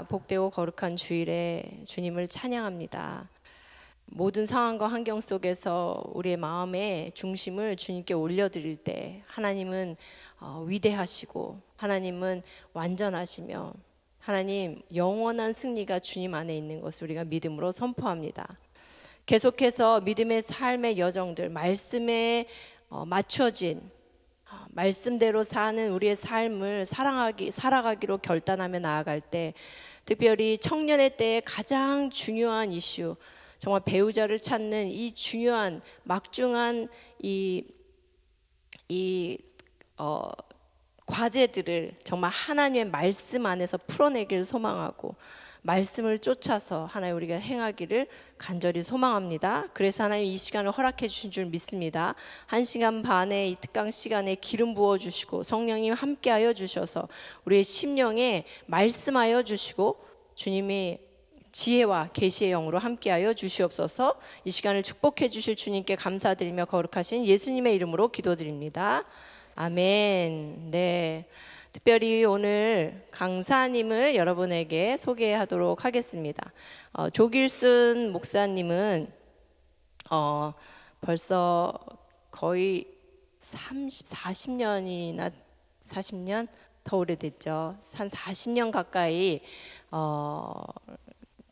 복되고 거룩한 주일에 주님을 찬양합니다. 모든 상황과 환경 속에서 우리의 마음의 중심을 주님께 올려드릴 때 하나님은 위대하시고 하나님은 완전하시며 하나님 영원한 승리가 주님 안에 있는 것을 우리가 믿음으로 선포합니다. 계속해서 믿음의 삶의 여정들, 말씀에 맞춰진 말씀대로 사는 우리의 삶을 살아가기로 결단하며 나아갈 때, 특별히 청년의 때에 가장 중요한 이슈, 정말 배우자를 찾는 이 중요한 막중한 과제들을 정말 하나님의 말씀 안에서 풀어내기를 소망하고 말씀을 쫓아서 하나님 우리가 행하기를 간절히 소망합니다. 그래서 하나님 이 시간을 허락해 주신 줄 믿습니다. 1시간 반의 이 특강 시간에 기름 부어주시고 성령님 함께하여 주셔서 우리의 심령에 말씀하여 주시고 주님이 지혜와 계시의 영으로 함께하여 주시옵소서. 이 시간을 축복해 주실 주님께 감사드리며 거룩하신 예수님의 이름으로 기도드립니다. 아멘. 네. 특별히 오늘 강사님을 여러분에게 소개하도록 하겠습니다. 조길순 목사님은 벌써 거의 40년이나 40년 더 오래됐죠. 한 40년 가까이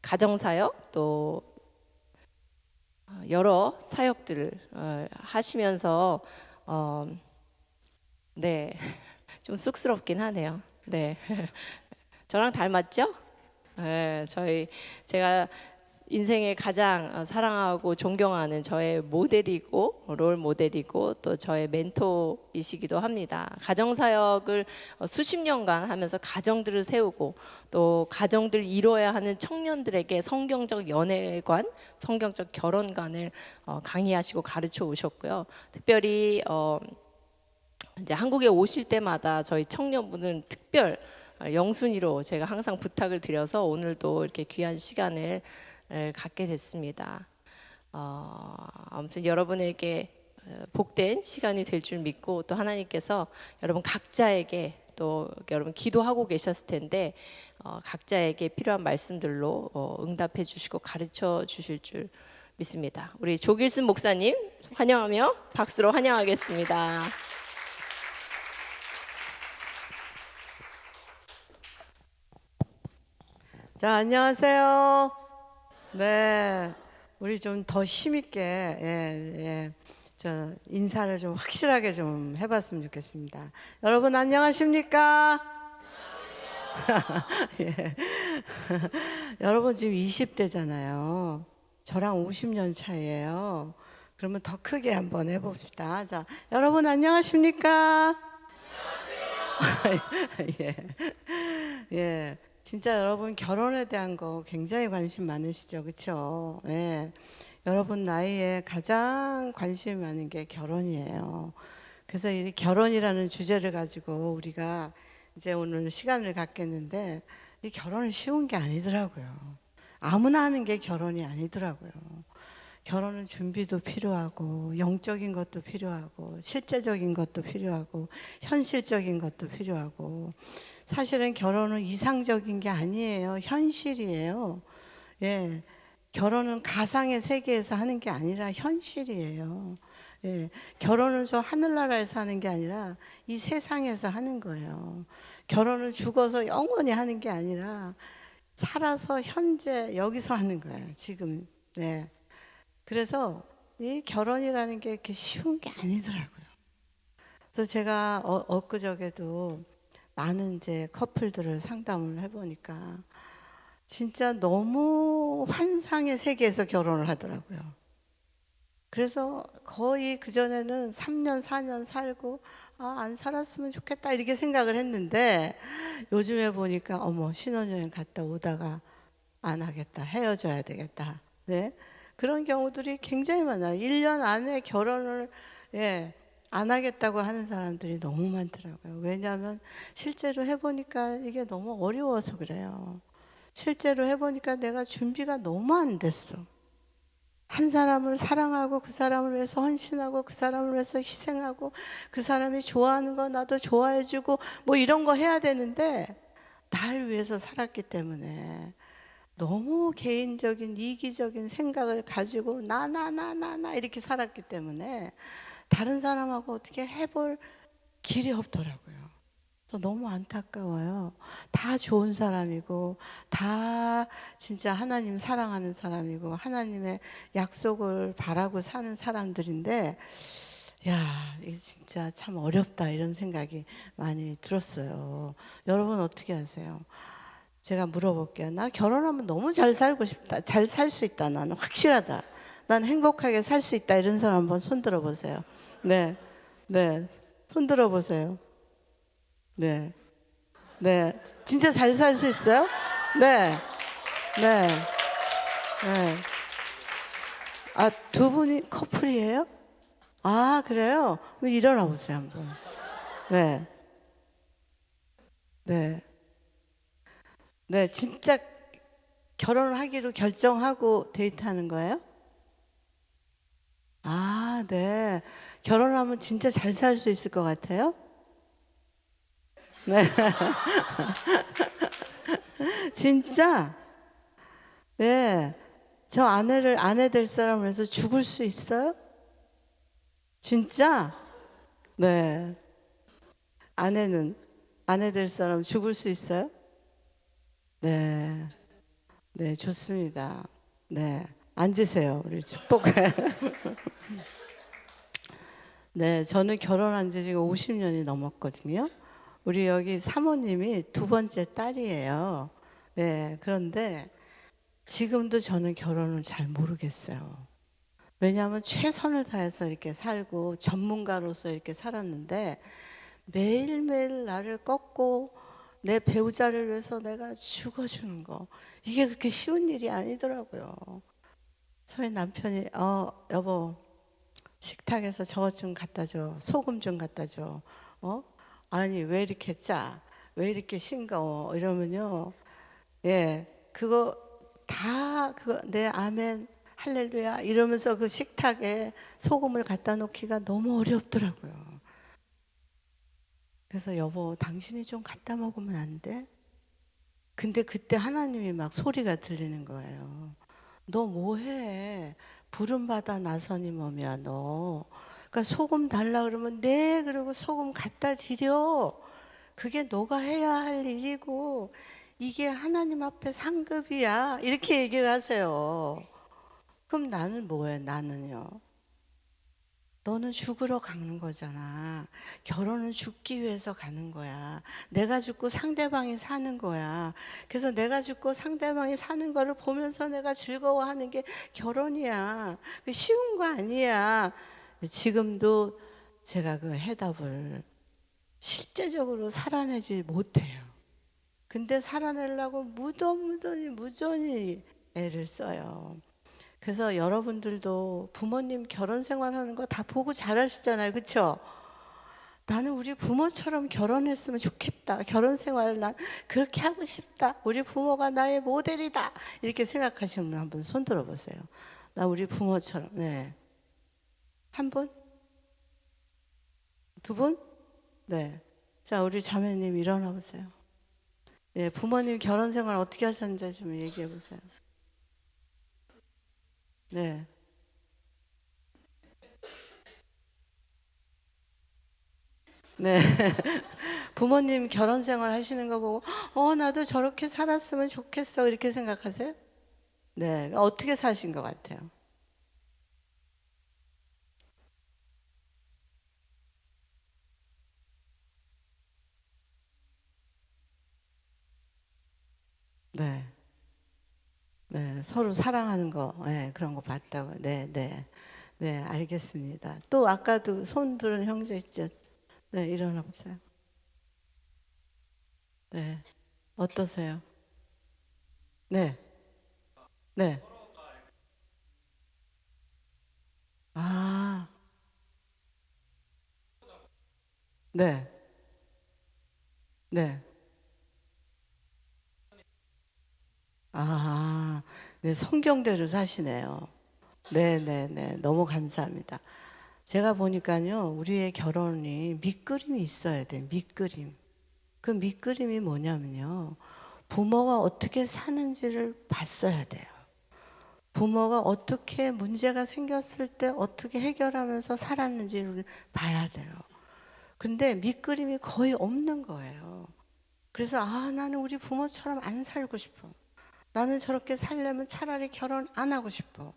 가정사역 또 여러 사역들을 하시면서 네. 좀 쑥스럽긴 하네요. 네, 저랑 닮았죠? 네, 제가 인생에 가장 사랑하고 존경하는 저의 모델이고 롤 모델이고 또 저의 멘토이시기도 합니다. 가정사역을 수십 년간 하면서 가정들을 세우고 또 가정들을 이루어야 하는 청년들에게 성경적 연애관, 성경적 결혼관을 강의하시고 가르쳐 오셨고요. 특별히 이제 한국에 오실 때마다 저희 청년분은 특별 영순이로 제가 항상 부탁을 드려서 오늘도 이렇게 귀한 시간을 갖게 됐습니다. 아무튼 여러분에게 복된 시간이 될 줄 믿고 또 하나님께서 여러분 각자에게 또 여러분 기도하고 계셨을 텐데 각자에게 필요한 말씀들로 응답해 주시고 가르쳐 주실 줄 믿습니다. 우리 조길순 목사님 환영하며 박수로 환영하겠습니다. 자, 안녕하세요. 네, 우리 좀 더 힘있게 저 인사를 좀 확실하게 좀 해봤으면 좋겠습니다. 여러분 안녕하십니까? 예. 여러분 지금 20대잖아요. 저랑 50년 차이에요. 그러면 더 크게 한번 해봅시다. 자, 여러분 안녕하십니까? 안녕하세요. 예. 진짜 여러분 결혼에 대한 거 굉장히 관심 많으시죠, 그렇죠? 예. 여러분 나이에 가장 관심이 많은 게 결혼이에요. 그래서 이 결혼이라는 주제를 가지고 우리가 이제 오늘 시간을 갖겠는데 이 결혼은 쉬운 게 아니더라고요. 아무나 하는 게 결혼이 아니더라고요. 결혼은 준비도 필요하고 영적인 것도 필요하고 실제적인 것도 필요하고 현실적인 것도 필요하고 사실은 결혼은 이상적인 게 아니에요. 현실이에요. 예. 결혼은 가상의 세계에서 하는 게 아니라 현실이에요. 예. 결혼은 저 하늘나라에서 하는 게 아니라 이 세상에서 하는 거예요. 결혼은 죽어서 영원히 하는 게 아니라 살아서 현재 여기서 하는 거예요. 지금. 네. 그래서 이 결혼이라는 게 이렇게 쉬운 게 아니더라고요. 그래서 제가 엊그저께도 많은 이제 커플들을 상담을 해보니까 진짜 너무 환상의 세계에서 결혼을 하더라고요. 그래서 거의 그전에는 3년, 4년 살고 안 살았으면 좋겠다 이렇게 생각을 했는데 요즘에 보니까 어머 신혼여행 갔다 오다가 안 하겠다, 헤어져야 되겠다. 네? 그런 경우들이 굉장히 많아요. 1년 안에 결혼을 안 하겠다고 하는 사람들이 너무 많더라고요. 왜냐하면 실제로 해보니까 이게 너무 어려워서 그래요. 실제로 해보니까 내가 준비가 너무 안 됐어. 한 사람을 사랑하고 그 사람을 위해서 헌신하고 그 사람을 위해서 희생하고 그 사람이 좋아하는 거 나도 좋아해주고 뭐 이런 거 해야 되는데 날 위해서 살았기 때문에 너무 개인적인 이기적인 생각을 가지고 나 이렇게 살았기 때문에 다른 사람하고 어떻게 해볼 길이 없더라고요. 그래서 너무 안타까워요. 다 좋은 사람이고 다 진짜 하나님 사랑하는 사람이고 하나님의 약속을 바라고 사는 사람들인데 야, 이게 진짜 참 어렵다 이런 생각이 많이 들었어요. 여러분 어떻게 하세요? 제가 물어볼게요. 나 결혼하면 너무 잘 살고 싶다. 잘 살 수 있다. 나는 확실하다. 난 행복하게 살 수 있다. 이런 사람 한번 손 들어 보세요. 네. 네. 손 들어 보세요. 네. 네. 진짜 잘 살 수 있어요? 네. 네. 네. 아, 두 분이 커플이에요? 아, 그래요? 그럼 일어나 보세요, 한번. 네. 네. 네. 진짜 결혼을 하기로 결정하고 데이트하는 거예요? 아, 네. 결혼하면 진짜 잘 살 수 있을 것 같아요? 네. 진짜? 네. 저 아내 될 사람을 해서 죽을 수 있어요? 진짜? 네. 아내는, 아내 될 사람 죽을 수 있어요? 네. 네, 좋습니다. 네. 앉으세요. 우리 축복. 네, 저는 결혼한 지 지금 50년이 넘었거든요. 우리 여기 사모님이 두 번째 딸이에요. 네, 그런데 지금도 저는 결혼을 잘 모르겠어요. 왜냐하면 최선을 다해서 이렇게 살고 전문가로서 이렇게 살았는데 매일매일 나를 꺾고 내 배우자를 위해서 내가 죽어주는 거 이게 그렇게 쉬운 일이 아니더라고요. 저희 남편이 여보 식탁에서 저것 좀 갖다 줘. 소금 좀 갖다 줘. 아니 왜 이렇게 짜? 왜 이렇게 싱거워? 이러면요. 예. 그거 다 그거 네 아멘 할렐루야 이러면서 그 식탁에 소금을 갖다 놓기가 너무 어렵더라고요. 그래서 여보 당신이 좀 갖다 먹으면 안 돼? 근데 그때 하나님이 막 소리가 들리는 거예요. 너 뭐해? 부름받아 나서니 뭐냐 너. 그러니까 소금 달라 그러면 네 그러고 소금 갖다 드려. 그게 너가 해야 할 일이고 이게 하나님 앞에 상급이야. 이렇게 얘기를 하세요. 그럼 나는 뭐해? 나는요. 너는 죽으러 가는 거잖아. 결혼은 죽기 위해서 가는 거야. 내가 죽고 상대방이 사는 거야. 그래서 내가 죽고 상대방이 사는 거를 보면서 내가 즐거워하는 게 결혼이야. 그 쉬운 거 아니야. 지금도 제가 그 해답을 실제적으로 살아내지 못해요. 근데 살아내려고 무던히 애를 써요. 그래서 여러분들도 부모님 결혼 생활하는 거 다 보고 잘하시잖아요. 그렇죠? 나는 우리 부모처럼 결혼했으면 좋겠다. 결혼 생활을 난 그렇게 하고 싶다. 우리 부모가 나의 모델이다. 이렇게 생각하시는 분 한번 손 들어 보세요. 나 우리 부모처럼. 네. 한 분? 두 분? 네. 자, 우리 자매님 일어나 보세요. 네, 부모님 결혼 생활 어떻게 하셨는지 좀 얘기해 보세요. 네. 네. 부모님 결혼 생활 하시는 거 보고, 나도 저렇게 살았으면 좋겠어. 이렇게 생각하세요? 네. 어떻게 사신 것 같아요? 네. 네. 서로 사랑하는 거, 네, 그런 거 봤다고. 네, 네. 네, 알겠습니다. 또 아까도 손 들은 형제 있죠? 네, 일어나 보세요. 네. 어떠세요? 네. 네. 아, 네. 네. 아, 네, 성경대로 사시네요. 네, 네, 네. 너무 감사합니다. 제가 보니까요, 우리의 결혼이 밑그림이 있어야 돼. 밑그림. 그 밑그림이 뭐냐면요. 부모가 어떻게 사는지를 봤어야 돼요. 부모가 어떻게 문제가 생겼을 때 어떻게 해결하면서 살았는지를 봐야 돼요. 근데 밑그림이 거의 없는 거예요. 그래서 나는 우리 부모처럼 안 살고 싶어. 나는 저렇게 살려면 차라리 결혼 안 하고 싶어.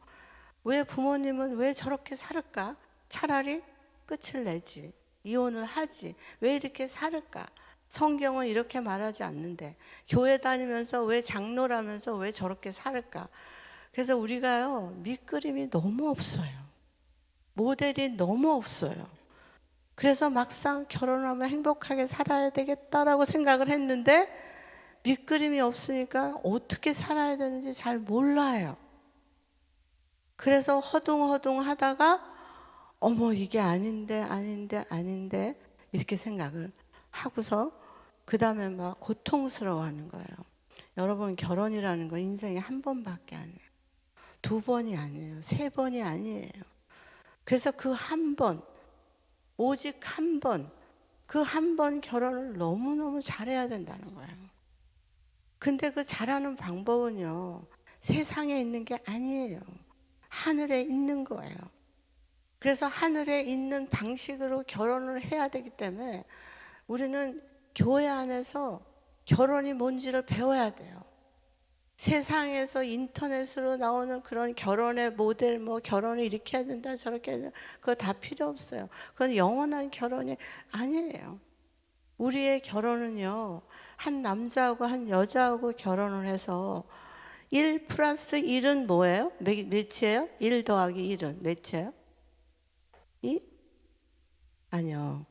왜 부모님은 왜 저렇게 살을까? 차라리 끝을 내지. 이혼을 하지. 왜 이렇게 살을까? 성경은 이렇게 말하지 않는데 교회 다니면서 왜 장로라면서 왜 저렇게 살을까? 그래서 우리가요 밑그림이 너무 없어요. 모델이 너무 없어요. 그래서 막상 결혼하면 행복하게 살아야 되겠다라고 생각을 했는데 밑그림이 없으니까 어떻게 살아야 되는지 잘 몰라요. 그래서 허둥허둥 하다가 어머 이게 아닌데 이렇게 생각을 하고서 그 다음에 막 고통스러워하는 거예요. 여러분 결혼이라는 건 인생에 한 번밖에 안 해요. 두 번이 아니에요. 세 번이 아니에요. 그래서 그 한 번, 오직 한 번, 그 한 번 결혼을 너무너무 잘해야 된다는 거예요. 근데 그 잘하는 방법은요, 세상에 있는 게 아니에요. 하늘에 있는 거예요. 그래서 하늘에 있는 방식으로 결혼을 해야 되기 때문에 우리는 교회 안에서 결혼이 뭔지를 배워야 돼요. 세상에서 인터넷으로 나오는 그런 결혼의 모델, 결혼을 이렇게 해야 된다, 저렇게 해야 된다, 그거 다 필요 없어요. 그건 영원한 결혼이 아니에요. 우리의 결혼은요, 한 남자하고 한 여자하고 결혼을 해서 1 플러스 1은 뭐예요? 몇이에요? 1 더하기 1은 몇이에요? 2? 아니요.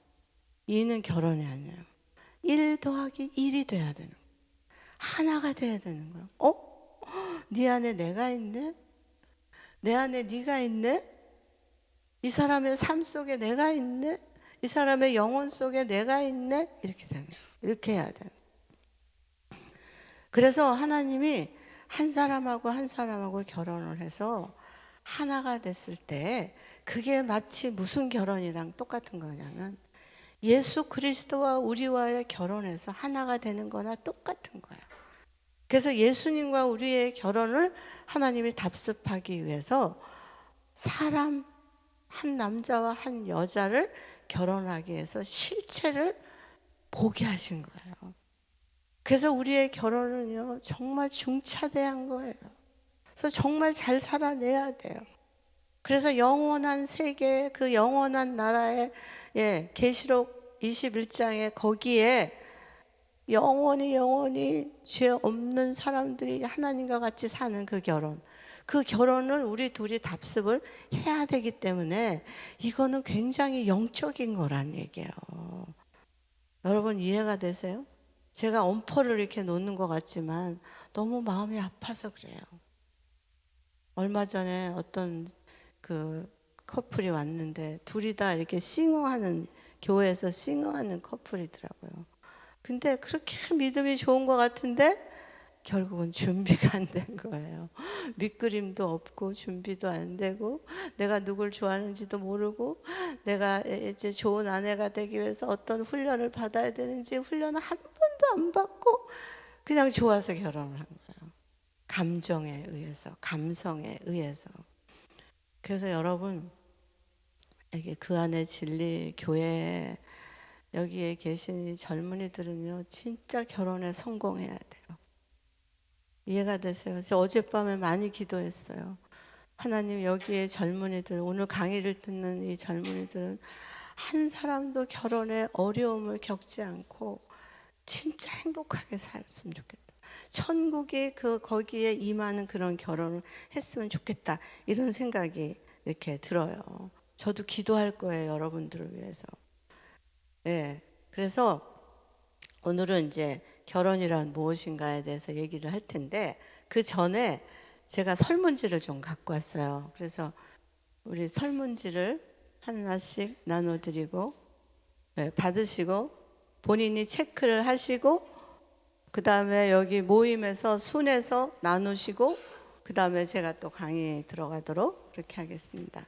2는 결혼이 아니에요. 1 더하기 1이 돼야 되는 거예요. 하나가 돼야 되는 거예요. 네 안에 내가 있네? 내 안에 네가 있네? 이 사람의 삶 속에 내가 있네? 이 사람의 영혼 속에 내가 있네? 이렇게 되는 거예요. 이렇게 해야 돼요. 그래서 하나님이 한 사람하고 결혼을 해서 하나가 됐을 때 그게 마치 무슨 결혼이랑 똑같은 거냐면 예수 그리스도와 우리와의 결혼에서 하나가 되는 거나 똑같은 거예요. 그래서 예수님과 우리의 결혼을 하나님이 답습하기 위해서 사람 한 남자와 한 여자를 결혼하기 위해서 실체를 보게 하신 거예요. 그래서 우리의 결혼은요 정말 중차대한 거예요. 그래서 정말 잘 살아내야 돼요. 그래서 영원한 세계, 그 영원한 나라의 계시록 21장에 거기에 영원히 죄 없는 사람들이 하나님과 같이 사는 그 결혼, 그 결혼을 우리 둘이 답습을 해야 되기 때문에 이거는 굉장히 영적인 거란 얘기예요. 여러분 이해가 되세요? 제가 엄포를 이렇게 놓는 것 같지만 너무 마음이 아파서 그래요. 얼마 전에 어떤 그 커플이 왔는데 둘이 다 이렇게 싱어하는, 교회에서 싱어하는 커플이더라고요. 근데 그렇게 믿음이 좋은 것 같은데 결국은 준비가 안 된 거예요. 밑그림도 없고 준비도 안 되고 내가 누굴 좋아하는지도 모르고 내가 이제 좋은 아내가 되기 위해서 어떤 훈련을 받아야 되는지 훈련을 한 번도 안 받고 그냥 좋아서 결혼을 한 거예요. 감정에 의해서, 감성에 의해서. 그래서 여러분 이게 그 안에 진리 교회 여기에 계신 이 젊은이들은요 진짜 결혼에 성공해야 돼요. 이해가 되세요? 저 어젯밤에 많이 기도했어요. 하나님 여기에 젊은이들, 오늘 강의를 듣는 이 젊은이들은 한 사람도 결혼에 어려움을 겪지 않고 진짜 행복하게 살았으면 좋겠다. 천국이 거기에 임하는 그런 결혼을 했으면 좋겠다. 이런 생각이 이렇게 들어요. 저도 기도할 거예요. 여러분들을 위해서. 네. 그래서 오늘은 이제 결혼이란 무엇인가에 대해서 얘기를 할 텐데 그 전에 제가 설문지를 좀 갖고 왔어요. 그래서 우리 설문지를 하나씩 나눠드리고 받으시고 본인이 체크를 하시고 그 다음에 여기 모임에서 순에서 나누시고 그 다음에 제가 또 강의에 들어가도록 그렇게 하겠습니다.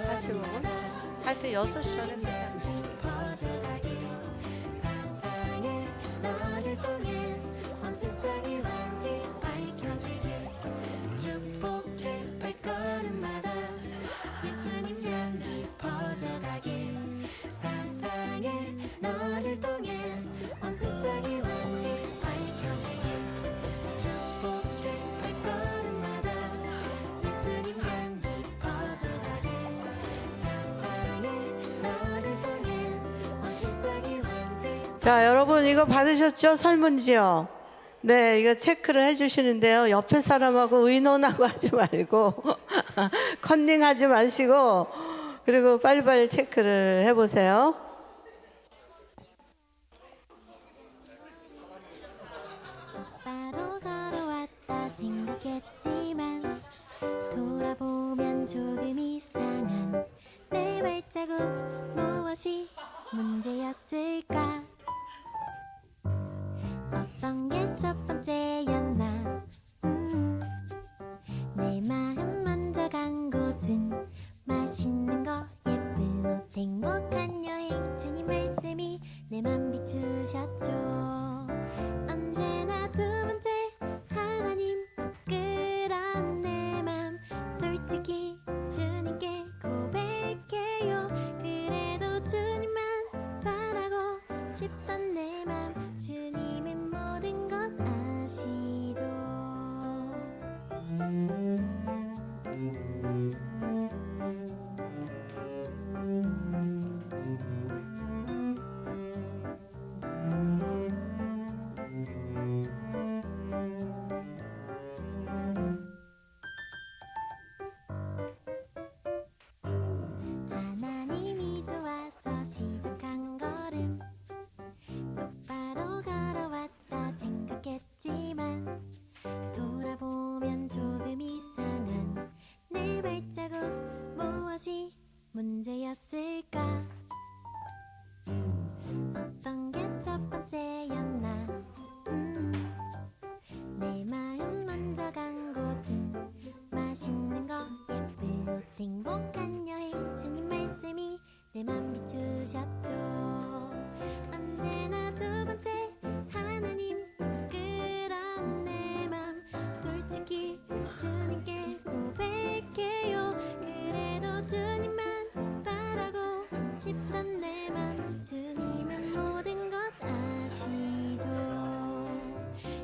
다시 보고 하여튼 6시 전에 끝났네. 자, 여러분 이거 받으셨죠? 설문지요. 네, 이거 체크를 해주시는데요. 옆에 사람하고 의논하고 하지 말고 컨닝하지 마시고 그리고 빨리빨리 체크를 해보세요. 바로 걸어왔다 생각했지만 돌아보면 조금 이상한 내 발자국 무엇이 문제였을까? 어떤 게 첫 번째였나? 내 마음 먼저 간 곳은 맛있는 거 예쁜 옷 행복한 여행 주님 말씀이 내 맘 비추셨죠. 언제나 두 번째 하나님 그런 내 맘 솔직히 주님께 고백해요. 그래도 주님만 바라고 싶던 내 맘 주님의 모든 것 아시죠. 하나님이 좋아서 시작한 걸음 똑바로 걸어왔다 생각했지만 돌아보면 조금 이상한 내 발자국 무엇이 문제였을까? 어떤 게 첫 번째였나? 내 마음 먼저 간 곳은 맛있는 거 예쁜 옷 행복한 여행 주님 말씀이 내 맘 비추셨죠. 언제나 두 번째 하나님 그런 내 맘 솔직히 주님께 고백해요. 그래도 주님만 바라고 싶던 내 맘 주님의 모든 것 아시죠.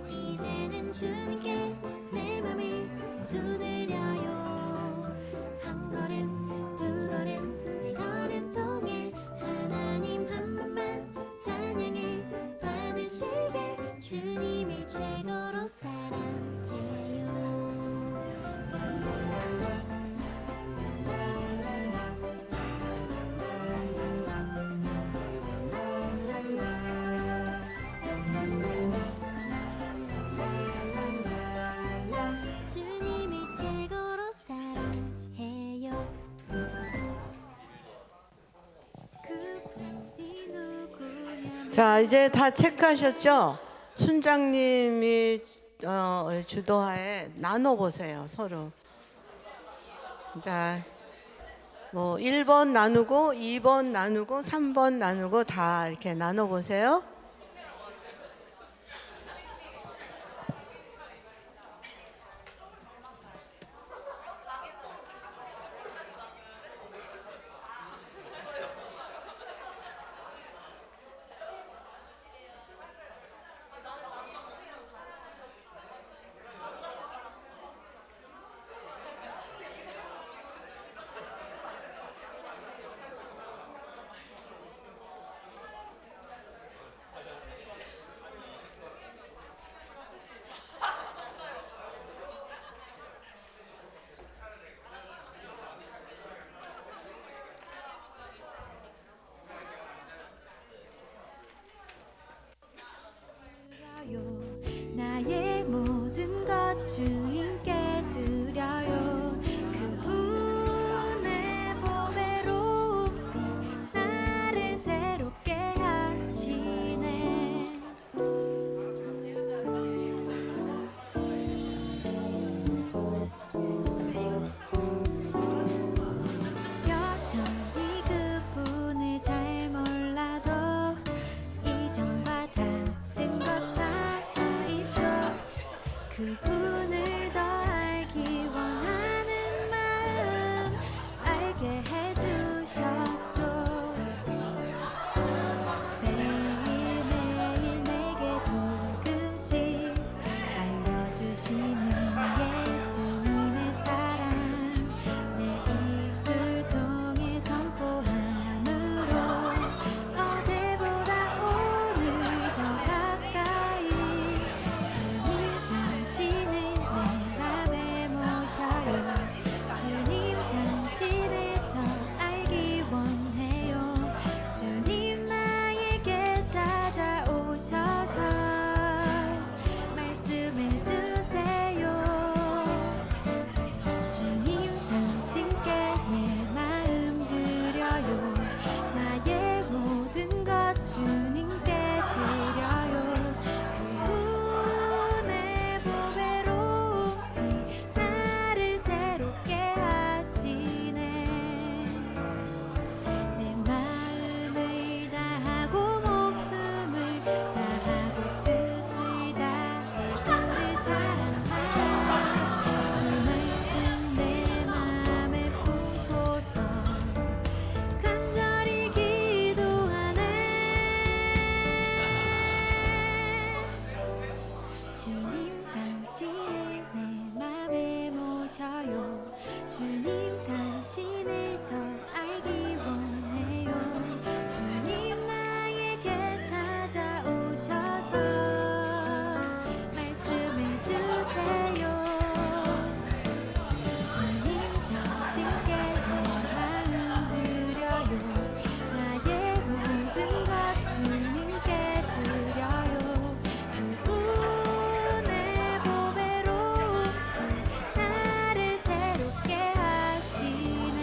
이제는 주님께 내 맘을 모두 드려요. 한 걸음 두 걸음 네 걸음 통해 하나님 한 분만 찬양을 받으시길 주님을 최고로 사랑해요. 주님을 최고로 사랑해요. 그분이 누구냐? 자, 이제 다 체크하셨죠? 순장님이 주도하에 나눠보세요, 서로. 자, 뭐 1번 나누고 2번 나누고 3번 나누고 다 이렇게 나눠보세요. 주셔요. 주님 당신을 더 알기 원해요. 주님 나에게 찾아오셔서 말씀해 주세요. 주님 당신께 내 마음 드려요. 나의 모든 것 주님께 드려요. 그분의 보배로운 그 나를 새롭게 하시네.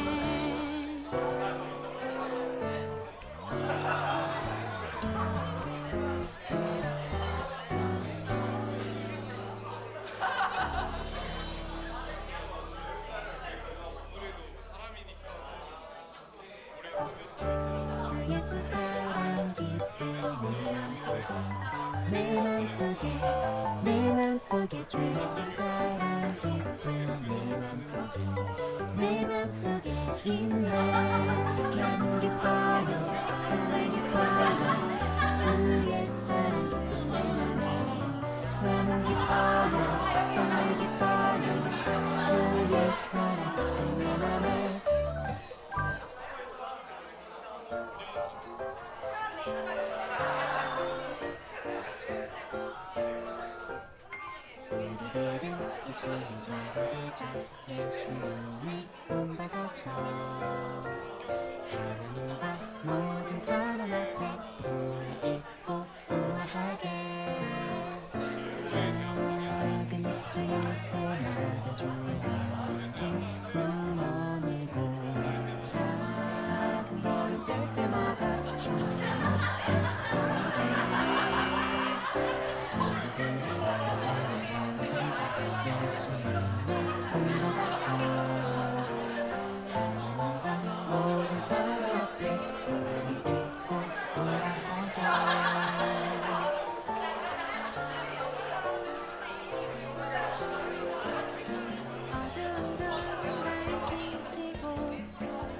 주 예수 사랑 기쁨 내 맘속에 내 맘속에 주 예수 사랑 기쁨 내 맘속에 있네. 나는 기뻐요 정말 기뻐요. 주의 사랑 기쁨 내 맘에 나는 기뻐요 정말 기뻐요. 주의 사랑 기쁨 내 맘에 우리들은 예수님 제자 예수님을 본받아서 하나님과 모든 사람 앞에 품을 입고 우아하게 작은 입술 열 때마다 주의 향기 뿜어내고 작은 걸음 뗄 때마다 주의 모습 보여주니 예수님을 전쟁자 예수님을 본받아서 하나님과 모든 사람 앞에 품을 입고 우아하게 어두운 눈을 밝히시고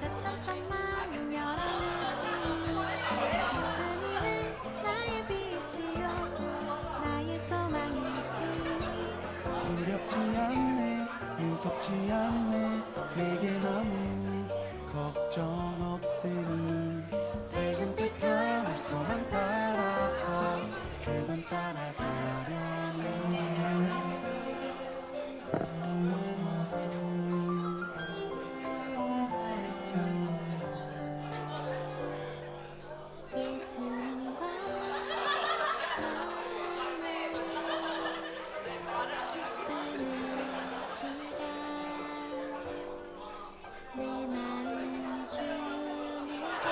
닫혔던 마음 열어주시니 예수님은 나의 빛이요 나의 소망이시니 두렵지 않네 무섭지 않네 내게 아무 걱정 없으니 밝은 빛 하늘 소망 따라서 그분 따라가려네. 예수님과 기쁘는 시간 내 마음 주님께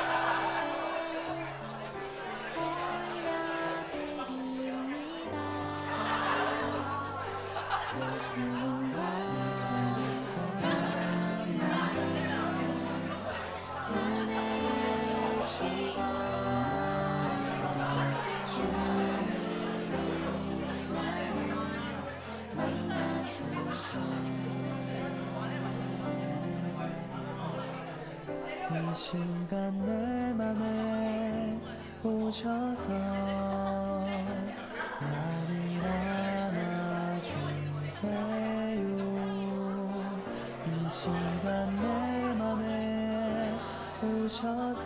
올려드립니다. 예수님과 은혜의 시간 이 시간 내 맘에 오셔서 나를 안아주세요. 이 시간 내 맘에 오셔서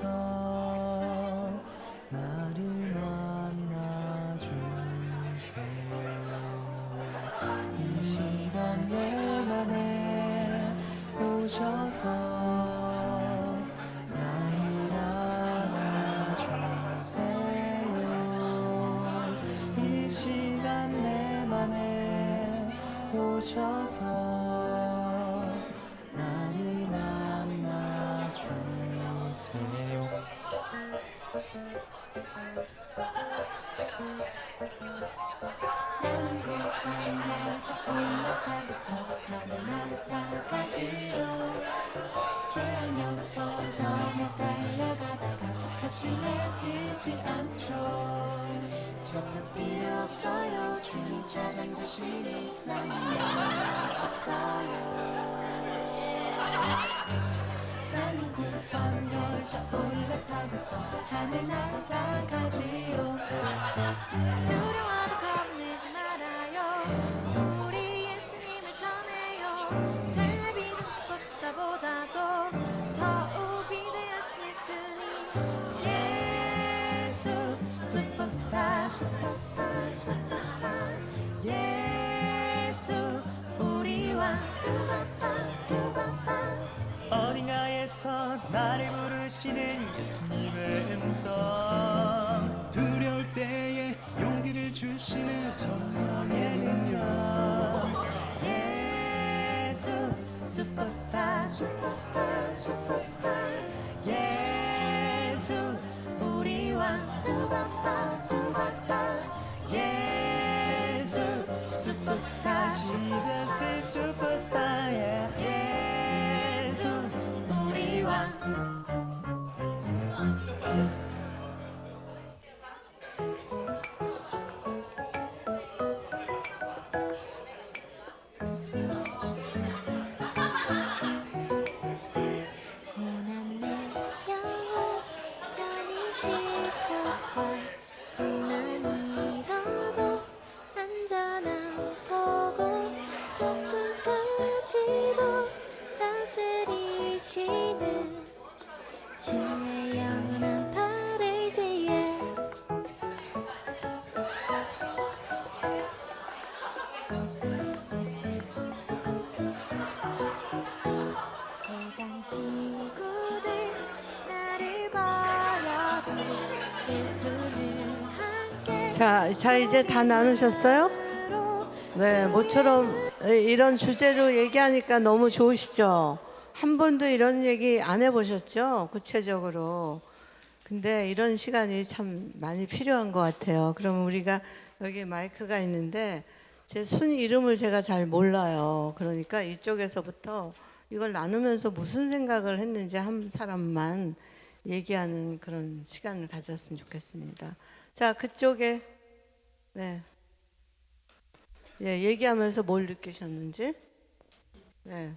나를 만나주세요. 이 시간 내 맘에 오셔서 나를 안아주세요. 이 시간 내 맘에 오셔서 나를 만나주세요. 나는 고향 저 올라가서 하늘 날아가지요. 죄악령 벗어나 달려가다가 다시 내리지 않죠. 저편 필요 없어요. 주님 찾아간 것이니 나는 영원 없어요. 나는 굴밤 열차 올라타고서 하늘 날아가지요. 두려워도 겁내지 말아요. 우리 예수님을 전해요. 어딘가에서 나를 부르시는 예수님의 음성 두려울 때에 용기를 주시는 성령의 능력 예수 슈퍼스타 슈퍼스타 슈퍼스타 예수 우리 왕 두바빠 두바빠 예수 슈퍼스타 Jesus is superstar yeah. 예수 우리 왕 고난 내 영혼 편히 쉴것과 난 믿어도 안전한 보고 폭풍까지도 다스리시는 주의 영원한 팔의지에 세상 친구들 나를 버려도 예수는 함께 자 이제 다 나누셨어요? 네, 모처럼 이런 주제로 얘기하니까 너무 좋으시죠? 한 번도 이런 얘기 안 해보셨죠? 구체적으로. 근데 이런 시간이 참 많이 필요한 것 같아요. 그럼 우리가 여기 마이크가 있는데 제 순 이름을 제가 잘 몰라요. 그러니까 이쪽에서부터 이걸 나누면서 무슨 생각을 했는지 한 사람만 얘기하는 그런 시간을 가졌으면 좋겠습니다. 자, 그쪽에 네. 예, 얘기하면서 뭘 느끼셨는지. 네.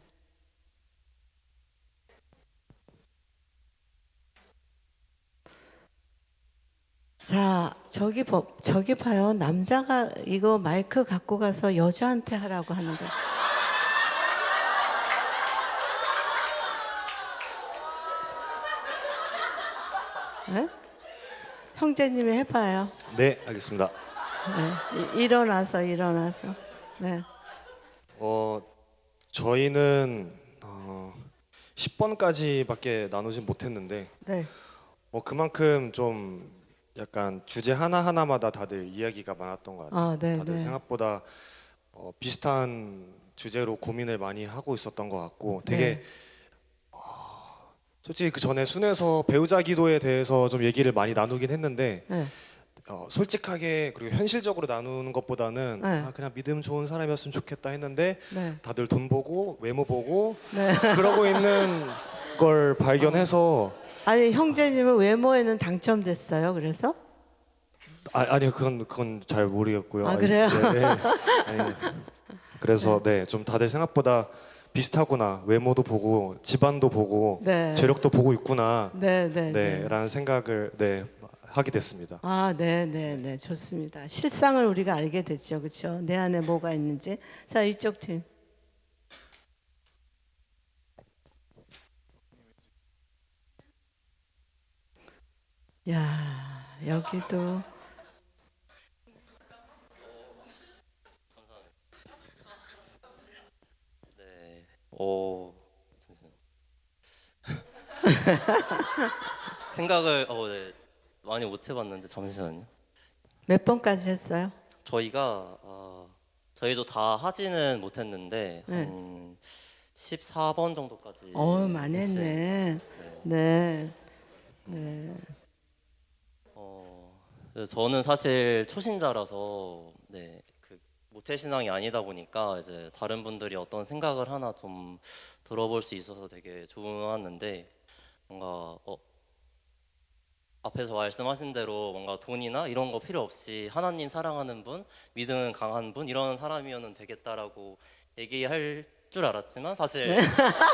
자, 저기 봐요. 남자가 이거 마이크 갖고 가서 여자한테 하라고 하는 거. 네? 형제님이 해봐요. 네, 알겠습니다. 네. 일어나서. 네. 저희는 10번까지밖에 나누진 못했는데 네. 그만큼 좀 약간 주제 하나하나마다 다들 이야기가 많았던 것 같아요. 아, 네, 다들 네. 생각보다 비슷한 주제로 고민을 많이 하고 있었던 것 같고 되게 네. 솔직히 그 전에 순에서 배우자 기도에 대해서 좀 얘기를 많이 나누긴 했는데 네. 솔직하게 그리고 현실적으로 나누는 것보다는 네. 그냥 믿음 좋은 사람이었으면 좋겠다 했는데 네. 다들 돈 보고 외모 보고 네. 그러고 있는 걸 발견해서 아니, 형제님은 외모에는 당첨됐어요. 그래서? 아니요 그건 잘 모르겠고요. 아, 그래요? 네. 아니, 그래서 네 좀 다들 생각보다 비슷하구나, 외모도 보고 집안도 보고 네. 재력도 보고 있구나 네, 네, 네. 네라는 생각을 하게 됐습니다. 아, 네, 네, 네, 좋습니다. 실상을 우리가 알게 됐죠, 그렇죠? 내 안에 뭐가 있는지. 자, 이쪽 팀. 야, 여기도 네. 생각을 네. 많이 못 해봤는데 잠시만요. 몇 번까지 했어요? 저희가 저희도 다 하지는 못했는데 네. 한 14번 정도까지. 많이 했어요. 했네. 네, 네, 저는 사실 초신자라서 그 모태신앙이 아니다 보니까 이제 다른 분들이 어떤 생각을 하나 좀 들어볼 수 있어서 되게 좋았는데 뭔가 앞에서 말씀하신 대로 뭔가 돈이나 이런 거 필요 없이 하나님 사랑하는 분, 믿음 강한 분 이런 사람이면 되겠다라고 얘기할 줄 알았지만 사실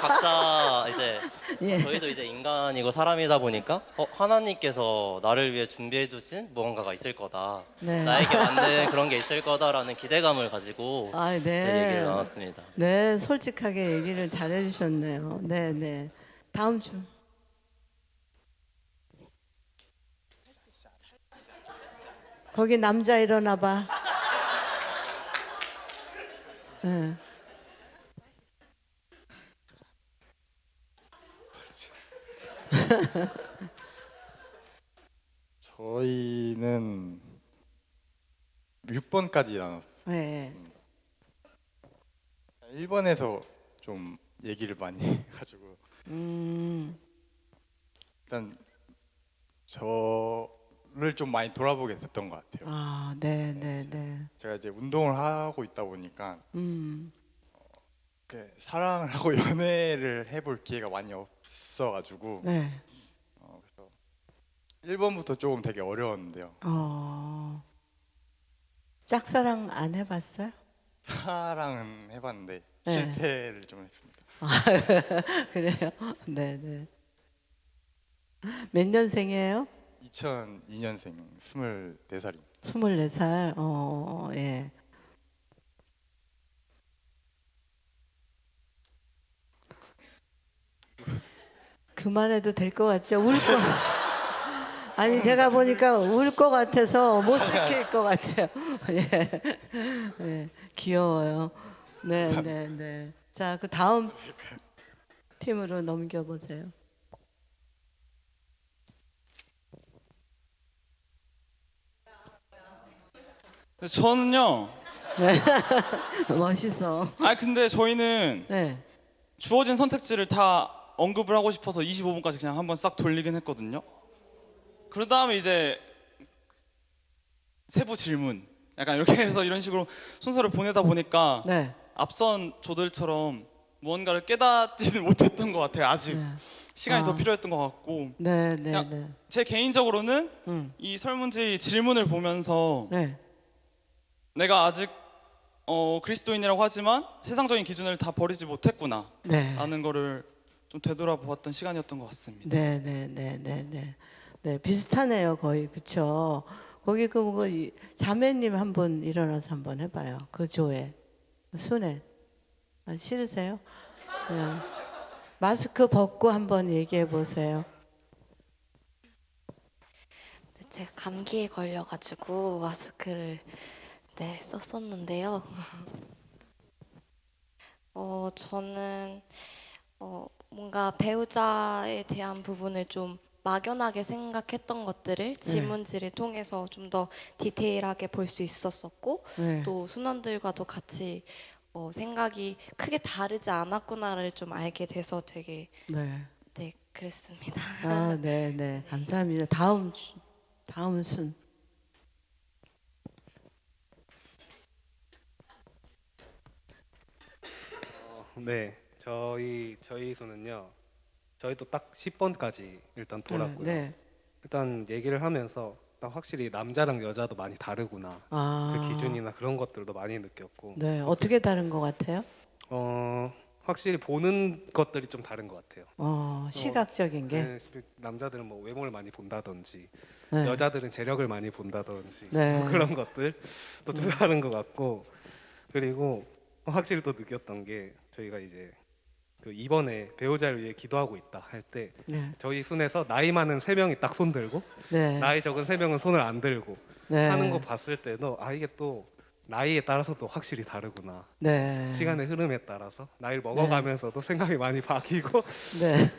각자 이제 예. 저희도 이제 인간이고 사람이다 보니까 하나님께서 나를 위해 준비해 두신 무언가가 있을 거다. 네. 나에게 맞는 그런 게 있을 거다라는 기대감을 가지고 아, 얘기를 네. 나눴습니다. 네, 솔직하게 얘기를 잘 해주셨네요. 네, 네. 다음 주. 거기 남자 일어나 봐. 네. 저희는 6번까지 나눴어요. 네. 1번에서 좀 얘기를 많이 해가지고 일단 저를 좀 많이 돌아보게 됐던 것 같아요. 아, 네, 네, 네. 제가 이제 운동을 하고 있다 보니까 음, 사랑을 하고 연애를 해볼 기회가 많이 없어가지고 네. 그래서 1번부터 조금 되게 어려웠는데요. 짝사랑 안 해봤어요? 사랑은 해봤는데 네. 실패를 좀 했습니다. 그래요? 네, 네. 몇 년생이에요? 2002년생 24살입니다. 24살. 예. 그만해도 될 것 같죠? 울 거. 아니 제가 보니까 울 것 같아서 못 지킬 것 같아요. 예. 예. 귀여워요. 네, 네, 네. 자, 그 다음 팀으로 넘겨 보세요. 저는요. 멋있어. 근데 저희는 네. 주어진 선택지를 다 언급을 하고 싶어서 25분까지 그냥 한번 싹 돌리긴 했거든요. 그런 다음에 이제 세부 질문 약간 이렇게 해서 이런 식으로 순서를 보내다 보니까 네. 앞선 조들처럼 무언가를 깨닫지는 못했던 것 같아요. 아직 네. 시간이 아. 더 필요했던 것 같고 네, 네, 야. 네. 제 개인적으로는 음. 이 설문지 질문을 보면서 네. 내가 아직 그리스도인이라고 하지만 세상적인 기준을 다 버리지 못했구나 네. 라는 거를 좀 되돌아보았던 시간이었던 것 같습니다. 네, 네, 네, 네, 네. 네, 비슷하네요, 거의. 그쵸? 거기 그 자매님 한번 일어나서 한번 해봐요. 그 조에. 순회. 싫으세요? 네. 마스크 벗고 한번 얘기해 보세요. 제가 감기에 걸려가지고 마스크를 썼었는데요. 저는 뭔가 배우자에 대한 부분을 좀 막연하게 생각했던 것들을 질문지를 통해서 좀 더 디테일하게 볼 수 있었었고 네. 또 순원들과도 같이 생각이 크게 다르지 않았구나를 좀 알게 돼서 되게 네. 그랬습니다. 아, 네, 네. 감사합니다. 다음 순. 네, 저희 수는요. 저희도 딱 10번까지 일단 돌았고요. 네. 일단 얘기를 하면서 딱 확실히 남자랑 여자도 많이 다르구나. 아. 그 기준이나 그런 것들도 많이 느꼈고. 네. 어떻게 다른 것 같아요? 확실히 보는 것들이 좀 다른 것 같아요. 시각적인 게. 네, 남자들은 뭐 외모를 많이 본다든지 네. 여자들은 재력을 많이 본다든지 네. 뭐 그런 것들도 좀 다른 것 같고 그리고 확실히 또 느꼈던 게 저희가 이제 그 이번에 배우자를 위해 기도하고 있다 할 때 네. 저희 순에서 나이 많은 3명이 딱 손 들고 네. 나이 적은 3명은 손을 안 들고 네. 하는 거 봤을 때도 이게 또 나이에 따라서도 확실히 다르구나. 네. 시간의 흐름에 따라서 나이를 먹어가면서도 생각이 많이 바뀌고 네.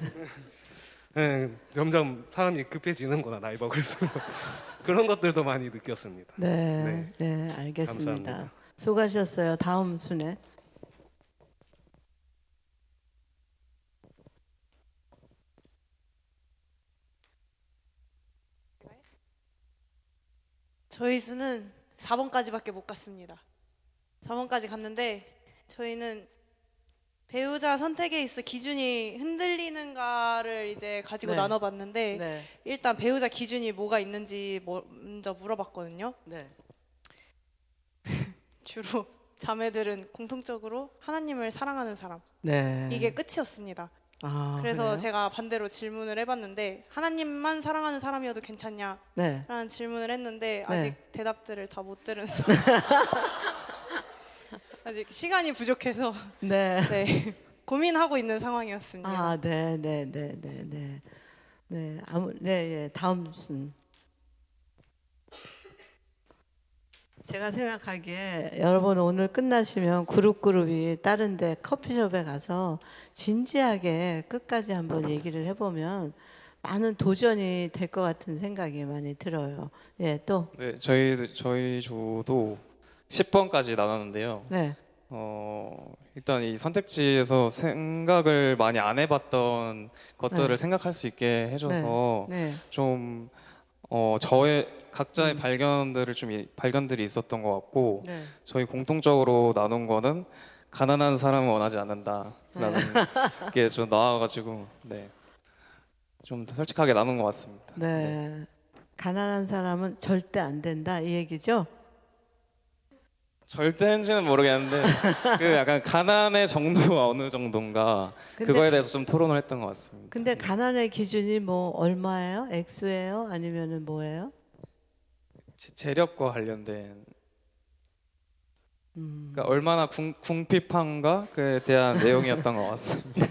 네, 점점 사람이 급해지는구나 나이 먹을수록 그런 것들도 많이 느꼈습니다. 네. 네. 네. 알겠습니다. 감사합니다. 수고하셨어요. 다음 순회. 저희 수는 4번까지밖에 못 갔습니다. 4번까지 갔는데 저희는 배우자 선택에 있어 기준이 흔들리는가를 이제 가지고 네. 나눠봤는데 네. 일단 배우자 기준이 뭐가 있는지 먼저 물어봤거든요. 네. 주로 자매들은 공통적으로 하나님을 사랑하는 사람 네. 이게 끝이었습니다. 그래서 그래요? 제가 반대로 질문을 해봤는데 하나님만 사랑하는 사람이어도 괜찮냐? 네. 라는 질문을 했는데 네. 아직 대답들을 다 못 들은서 아직 시간이 부족해서 네. 네, 고민하고 있는 상황이었습니다. 아, 네, 네, 네, 네, 네. 네, 예, 다음 순. 제가 생각하기에 여러분 오늘 끝나시면 그룹이 다른데 커피숍에 가서 진지하게 끝까지 한번 얘기를 해보면 많은 도전이 될 것 같은 생각이 많이 들어요. 예, 또 네, 저희 조도 10번까지 나눴는데요. 네. 일단 이 선택지에서 생각을 많이 안 해봤던 것들을 네. 생각할 수 있게 해줘서 네. 좀 저의 각자의 발견들이 있었던 것 같고 네. 저희 공통적으로 나눈 거는 가난한 사람은 원하지 않는다라는 게 좀 나와가지고 네, 좀 솔직하게 나눈 것 같습니다. 네. 가난한 사람은 절대 안 된다 이 얘기죠? 절대인지는 모르겠는데 그 약간 가난의 정도가 어느 정도인가 근데- 그거에 대해서 좀 토론을 했던 것 같습니다. 근데 가난의 기준이 뭐 얼마예요? 액수예요? 아니면은 뭐예요? 재력과 관련된 그러니까 얼마나 궁핍한가 그에 대한 내용이었던 것 같습니다.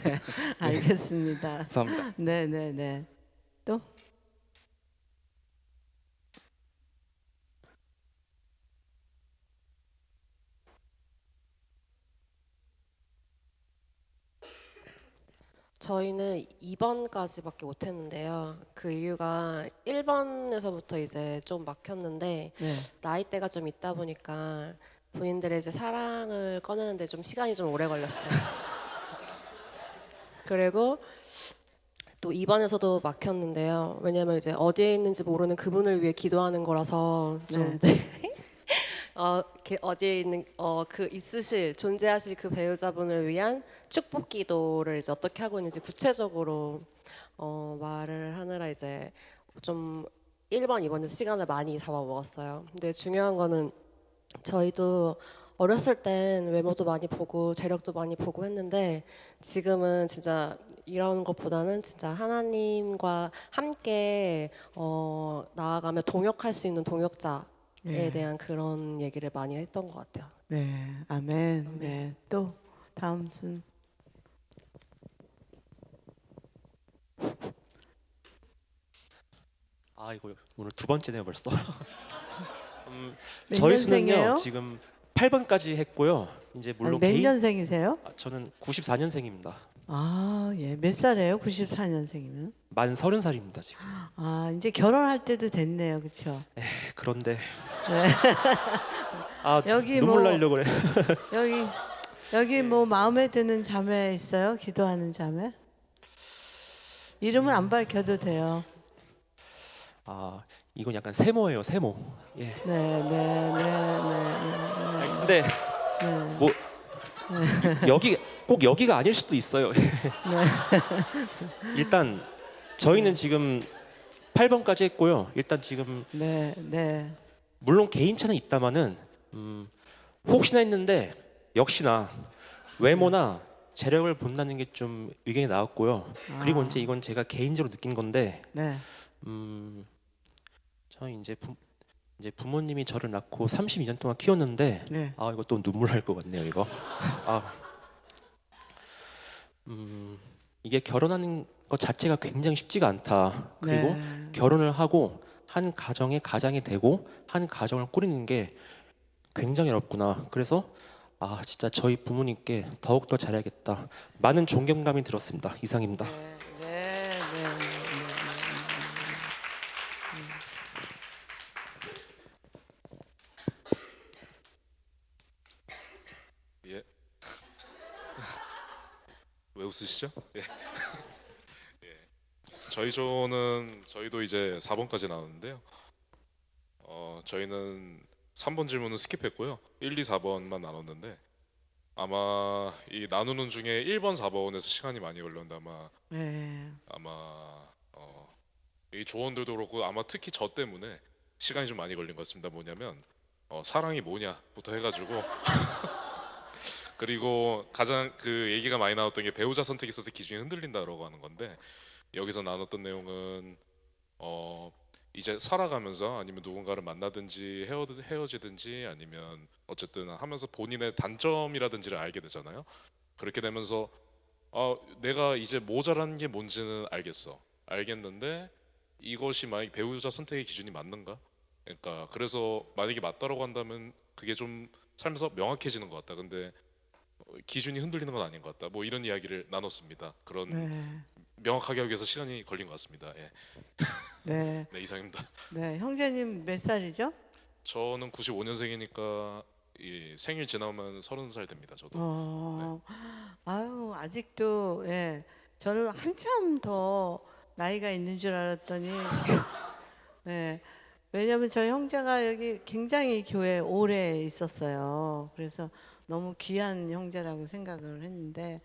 알겠습니다. 감사합니다. 네네네. 또? 저희는 2번까지밖에 못했는데요. 그 이유가 1번에서부터 이제 좀 막혔는데 네. 나이대가 좀 있다 보니까 본인들의 이제 사랑을 꺼내는데 좀 시간이 좀 오래 걸렸어요. 그리고 또 2번에서도 막혔는데요. 왜냐면 이제 어디에 있는지 모르는 그분을 위해 기도하는 거라서 좀 어디에 있는 그 있으실 존재하실 그 배우자분을 위한 축복 기도를 이제 어떻게 하고 있는지 구체적으로 말을 하느라 이제 좀 1번, 2번에 시간을 많이 잡아먹었어요. 근데 중요한 거는 저희도 어렸을 땐 외모도 많이 보고 재력도 많이 보고 했는데 지금은 진짜 이런 것보다는 진짜 하나님과 함께 나아가며 동역할 수 있는 동역자에 예. 대한 그런 얘기를 많이 했던 것 같아요. 네. 아멘. 네. 또 다음 순. 아 이거 오늘 두 번째네요 벌써. 몇 저희 년생이에요? 수는요 지금 8번까지 했고요. 이제 물론 몇 년생이세요? 저는 94년생입니다. 아, 예. 몇 살이에요? 94년생이면? 만 30살입니다 지금. 아, 이제 결혼할 때도 됐네요. 그렇죠? 그런데 네. 아 여기 눈물 뭐- 나려고 그래. 여기 뭐 마음에 드는 자매 있어요? 기도하는 자매? 이름은 안 밝혀도 돼요. 아 이건 약간 세모예요 세모. 예. 네. 근데 뭐 꼭 여기가 아닐 수도 있어요. 일단 저희는 지금 8번까지 했고요. 일단 지금 네. 물론 개인차는 있다마는 혹시나 했는데 역시나 외모나 재력을 본다는 게 좀 의견이 나왔고요. 그리고 이제 이건 제가 개인적으로 느낀 건데 네. 저희 이제 부모님이 저를 낳고 32년 동안 키웠는데 네. 아 이거 또 눈물 날 것 같네요 이거. 이게 결혼하는 것 자체가 굉장히 쉽지가 않다. 그리고 네. 결혼을 하고 한 가정의 가장이 되고 한 가정을 꾸리는 게 굉장히 어렵구나. 그래서 아 진짜 저희 부모님께 더욱 더 잘해야겠다. 많은 존경감이 들었습니다. 이상입니다. 네. 예. 왜 웃으시죠? 예. 예. 저희도 이제 4번까지 나왔는데요. 저희는 3번 질문은 스킵했고요. 1, 2, 4번만 나눴는데 아마 이 나누는 중에 1번, 4번에서 시간이 많이 걸렸는데 아마 이 조언들도 그렇고 아마 특히 저 때문에 시간이 좀 많이 걸린 것 같습니다. 뭐냐면 사랑이 뭐냐부터 해가지고 그리고 가장 그 얘기가 많이 나왔던 게 배우자 선택에 있어서 기준이 흔들린다라고 하는 건데 여기서 나눴던 내용은 이제 살아가면서 아니면 누군가를 만나든지 헤어지든지 아니면 어쨌든 하면서 본인의 단점이라든지를 알게 되잖아요. 그렇게 되면서 내가 이제 모자란 게 뭔지는 알겠는데 이것이 만약 배우자 선택의 기준이 맞는가? 그러니까 그래서 만약에 맞다라고 한다면 그게 좀 살면서 명확해지는 것 같다. 근데 기준이 흔들리는 건 아닌 것 같다. 뭐 이런 이야기를 나눴습니다. 그런 명확하게 하기 위해서 시간이 걸린 것 같습니다. 예. 네. 네, 이상입니다. 네, 형제님 몇 살이죠? 저는 95년생이니까 생일 지나면 30살 됩니다. 저도. 아유, 아직도 예. 저는 한참 더 나이가 있는 줄 알았더니 네. 왜냐하면 저희 형제가 여기 굉장히 교회 오래 있었어요. 그래서 너무 귀한 형제라고 생각을 했는데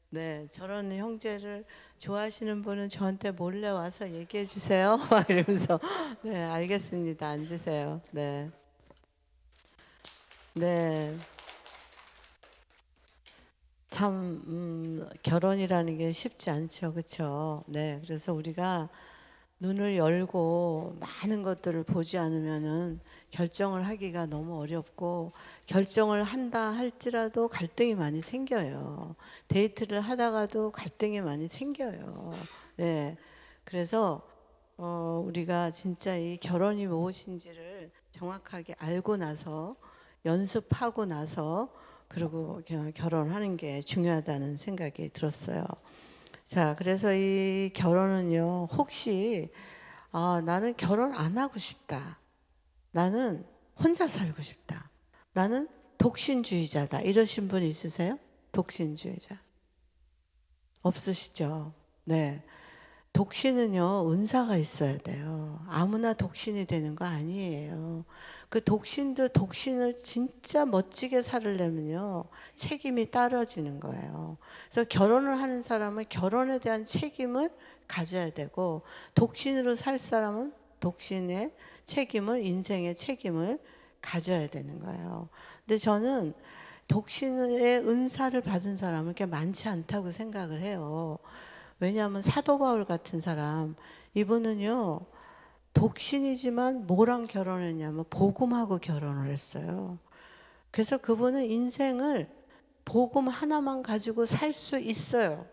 네, 저런 형제를 좋아하시는 분은 저한테 몰래 와서 얘기해 주세요. 막 이러면서 네, 알겠습니다. 앉으세요. 네. 네. 참 결혼이라는 게 쉽지 않죠. 그렇죠? 네. 그래서 우리가 눈을 열고 많은 것들을 보지 않으면은 결정을 하기가 너무 어렵고 결정을 한다 할지라도 갈등이 많이 생겨요. 데이트를 하다가도 갈등이 많이 생겨요. 네. 그래서 우리가 진짜 이 결혼이 무엇인지를 정확하게 알고 나서 연습하고 나서 그리고 그냥 결혼하는 게 중요하다는 생각이 들었어요. 자, 그래서 이 결혼은요, 혹시 나는 결혼 안 하고 싶다. 나는 혼자 살고 싶다. 나는 독신주의자다. 이러신 분 있으세요? 독신주의자. 없으시죠? 네. 독신은요, 은사가 있어야 돼요. 아무나 독신이 되는 거 아니에요. 그 독신도 독신을 진짜 멋지게 살으려면요, 책임이 따라지는 거예요. 그래서 결혼을 하는 사람은 결혼에 대한 책임을 가져야 되고, 독신으로 살 사람은 독신의 책임을, 인생의 책임을 가져야 되는 거예요. 근데 저는 독신의 은사를 받은 사람은 그렇게 많지 않다고 생각을 해요. 왜냐하면 사도 바울 같은 사람, 이분은요, 독신이지만 뭐랑 결혼했냐면 복음하고 결혼을 했어요. 그래서 그분은 인생을 복음 하나만 가지고 살 수 있어요.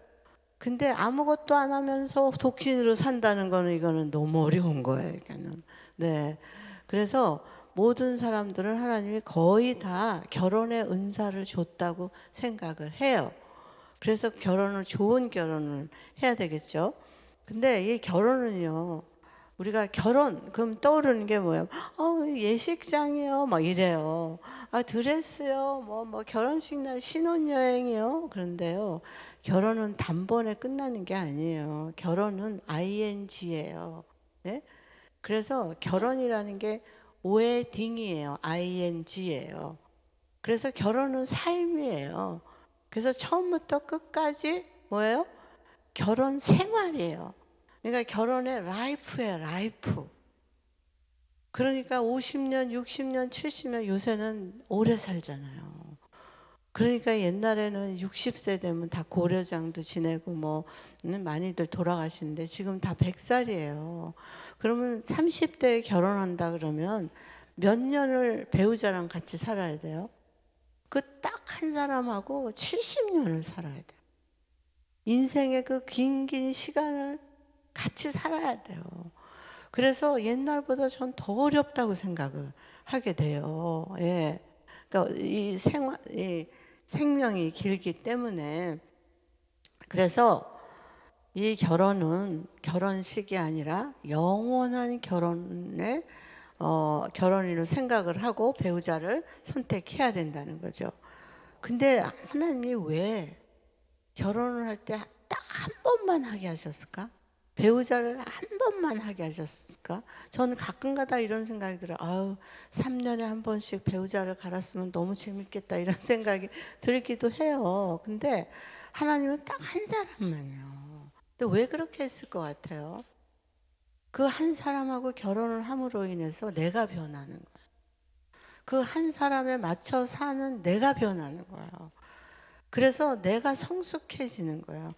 근데 아무것도 안 하면서 독신으로 산다는 거는 이거는 너무 어려운 거예요. 이거는. 네. 그래서 모든 사람들은 하나님이 거의 다 결혼의 은사를 줬다고 생각을 해요. 그래서 결혼을, 좋은 결혼을 해야 되겠죠. 근데 이 결혼은요, 우리가 결혼 그럼 떠오르는 게 뭐예요? 예식장이요, 막 이래요. 드레스요, 뭐 결혼식 날 신혼여행이요. 그런데요, 결혼은 단번에 끝나는 게 아니에요. 결혼은 ing예요. 네? 그래서 결혼이라는 게 웨딩이에요. ing예요. 그래서 결혼은 삶이에요. 그래서 처음부터 끝까지 뭐예요? 결혼 생활이에요. 그러니까 결혼의 라이프예요, 라이프. 그러니까 50년, 60년, 70년 요새는 오래 살잖아요. 그러니까 옛날에는 60세 되면 다 고려장도 지내고 뭐 많이들 돌아가시는데 지금 다 100살이에요. 그러면 30대에 결혼한다 그러면 몇 년을 배우자랑 같이 살아야 돼요? 그 딱 한 사람하고 70년을 살아야 돼요. 인생의 그 긴 시간을 같이 살아야 돼요. 그래서 옛날보다 전 더 어렵다고 생각을 하게 돼요. 예. 그러니까 이 생명이 길기 때문에. 그래서 이 결혼은 결혼식이 아니라 영원한 결혼인을 생각을 하고 배우자를 선택해야 된다는 거죠. 근데 하나님이 왜 결혼을 할 때 딱 한 번만 하게 하셨을까? 배우자를 한 번만 하게 하셨을까? 저는 가끔가다 이런 생각이 들어요. 3년에 한 번씩 배우자를 갈았으면 너무 재밌겠다 이런 생각이 들기도 해요. 근데 하나님은 딱 한 사람만요. 근데 왜 그렇게 했을 것 같아요? 그 한 사람하고 결혼을 함으로 인해서 내가 변하는 거예요. 그 한 사람에 맞춰 사는 내가 변하는 거예요. 그래서 내가 성숙해지는 거예요.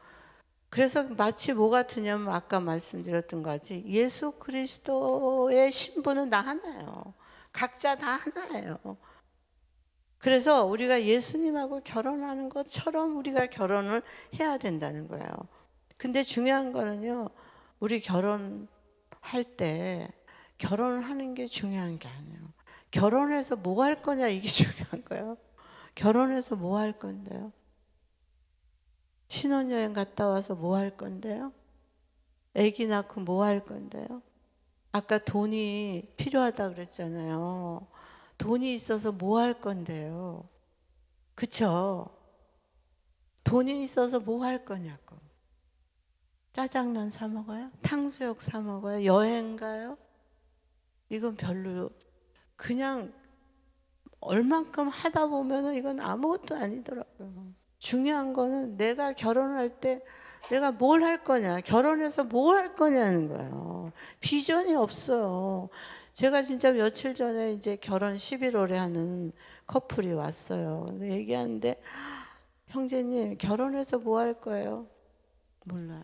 그래서 마치 뭐 같으냐면 아까 말씀드렸던 것 같이 예수 그리스도의 신부는 나 하나예요. 각자 다 하나예요. 그래서 우리가 예수님하고 결혼하는 것처럼 우리가 결혼을 해야 된다는 거예요. 근데 중요한 거는요, 우리 결혼할 때 결혼을 하는 게 중요한 게 아니에요. 결혼해서 뭐 할 거냐 이게 중요한 거예요. 결혼해서 뭐 할 건데요? 신혼여행 갔다 와서 뭐 할 건데요? 아기 낳고 뭐 할 건데요? 아까 돈이 필요하다 그랬잖아요. 돈이 있어서 뭐 할 건데요? 그쵸? 돈이 있어서 뭐 할 거냐고. 짜장면 사 먹어요? 탕수육 사 먹어요? 여행 가요? 이건 별로 그냥 얼만큼 하다 보면은 이건 아무것도 아니더라고요. 중요한 거는 내가 결혼할 때 내가 뭘 할 거냐, 결혼해서 뭘 할 거냐는 거예요. 비전이 없어요. 제가 진짜 며칠 전에 이제 결혼 11월에 하는 커플이 왔어요. 근데 얘기하는데 형제님 결혼해서 뭐 할 거예요? 몰라요.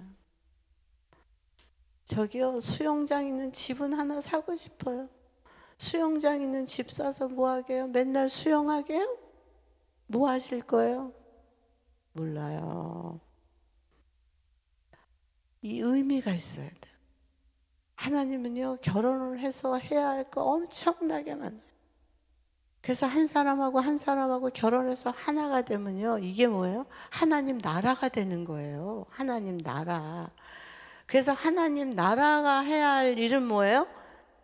저기요, 수영장 있는 집은 하나 사고 싶어요. 수영장 있는 집 사서 뭐 하게요? 맨날 수영하게요? 뭐 하실 거예요? 몰라요. 이 의미가 있어야 돼요. 하나님은요, 결혼을 해서 해야 할 거 엄청나게 많아요. 그래서 한 사람하고 한 사람하고 결혼해서 하나가 되면요, 이게 뭐예요? 하나님 나라가 되는 거예요. 하나님 나라. 그래서 하나님 나라가 해야 할 일은 뭐예요?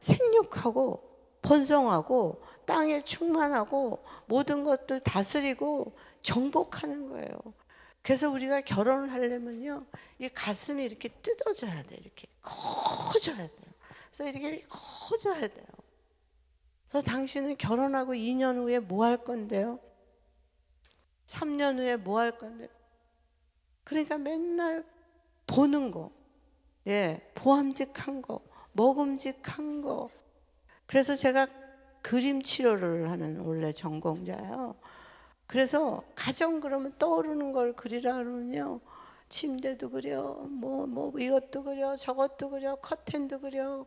생육하고 번성하고 땅에 충만하고 모든 것들 다스리고 정복하는 거예요. 그래서 우리가 결혼을 하려면요, 이 가슴이 이렇게 뜯어져야 돼. 이렇게 커져야 돼요. 그래서 이렇게 커져야 돼요. 그래서 당신은 결혼하고 2년 후에 뭐 할 건데요? 3년 후에 뭐 할 건데요? 그러니까 맨날 보는 거, 예, 보암직한 거, 먹음직한 거. 그래서 제가 그림 치료를 하는 원래 전공자예요. 그래서 가정 그러면 떠오르는 걸 그리라 그러면요, 침대도 그려, 뭐 이것도 그려, 저것도 그려, 커튼도 그려,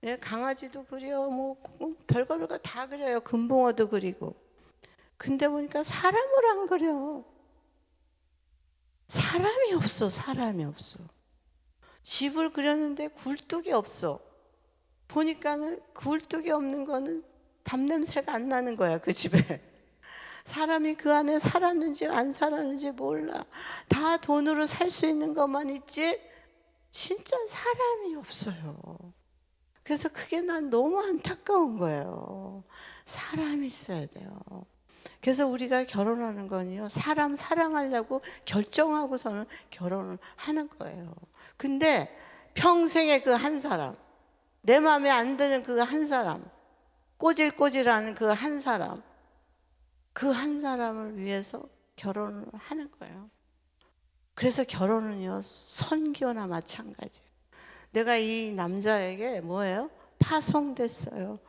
예, 강아지도 그려, 뭐 별걸 다 그려요. 금붕어도 그리고. 근데 보니까 사람을 안 그려. 사람이 없어, 사람이 없어. 집을 그렸는데 굴뚝이 없어. 보니까는 굴뚝이 없는 거는 밥냄새가 안 나는 거야, 그 집에. 사람이 그 안에 살았는지 안 살았는지 몰라. 다 돈으로 살 수 있는 것만 있지 진짜 사람이 없어요. 그래서 그게 난 너무 안타까운 거예요. 사람이 있어야 돼요. 그래서 우리가 결혼하는 건요, 사람 사랑하려고 결정하고서는 결혼을 하는 거예요. 근데 평생에 그 한 사람, 내 마음에 안 드는 그 한 사람, 꼬질꼬질하는 그 한 사람, 그 한 사람을 위해서 결혼을 하는 거예요. 그래서 결혼은요, 선교나 마찬가지예요. 내가 이 남자에게 뭐예요? 파송됐어요.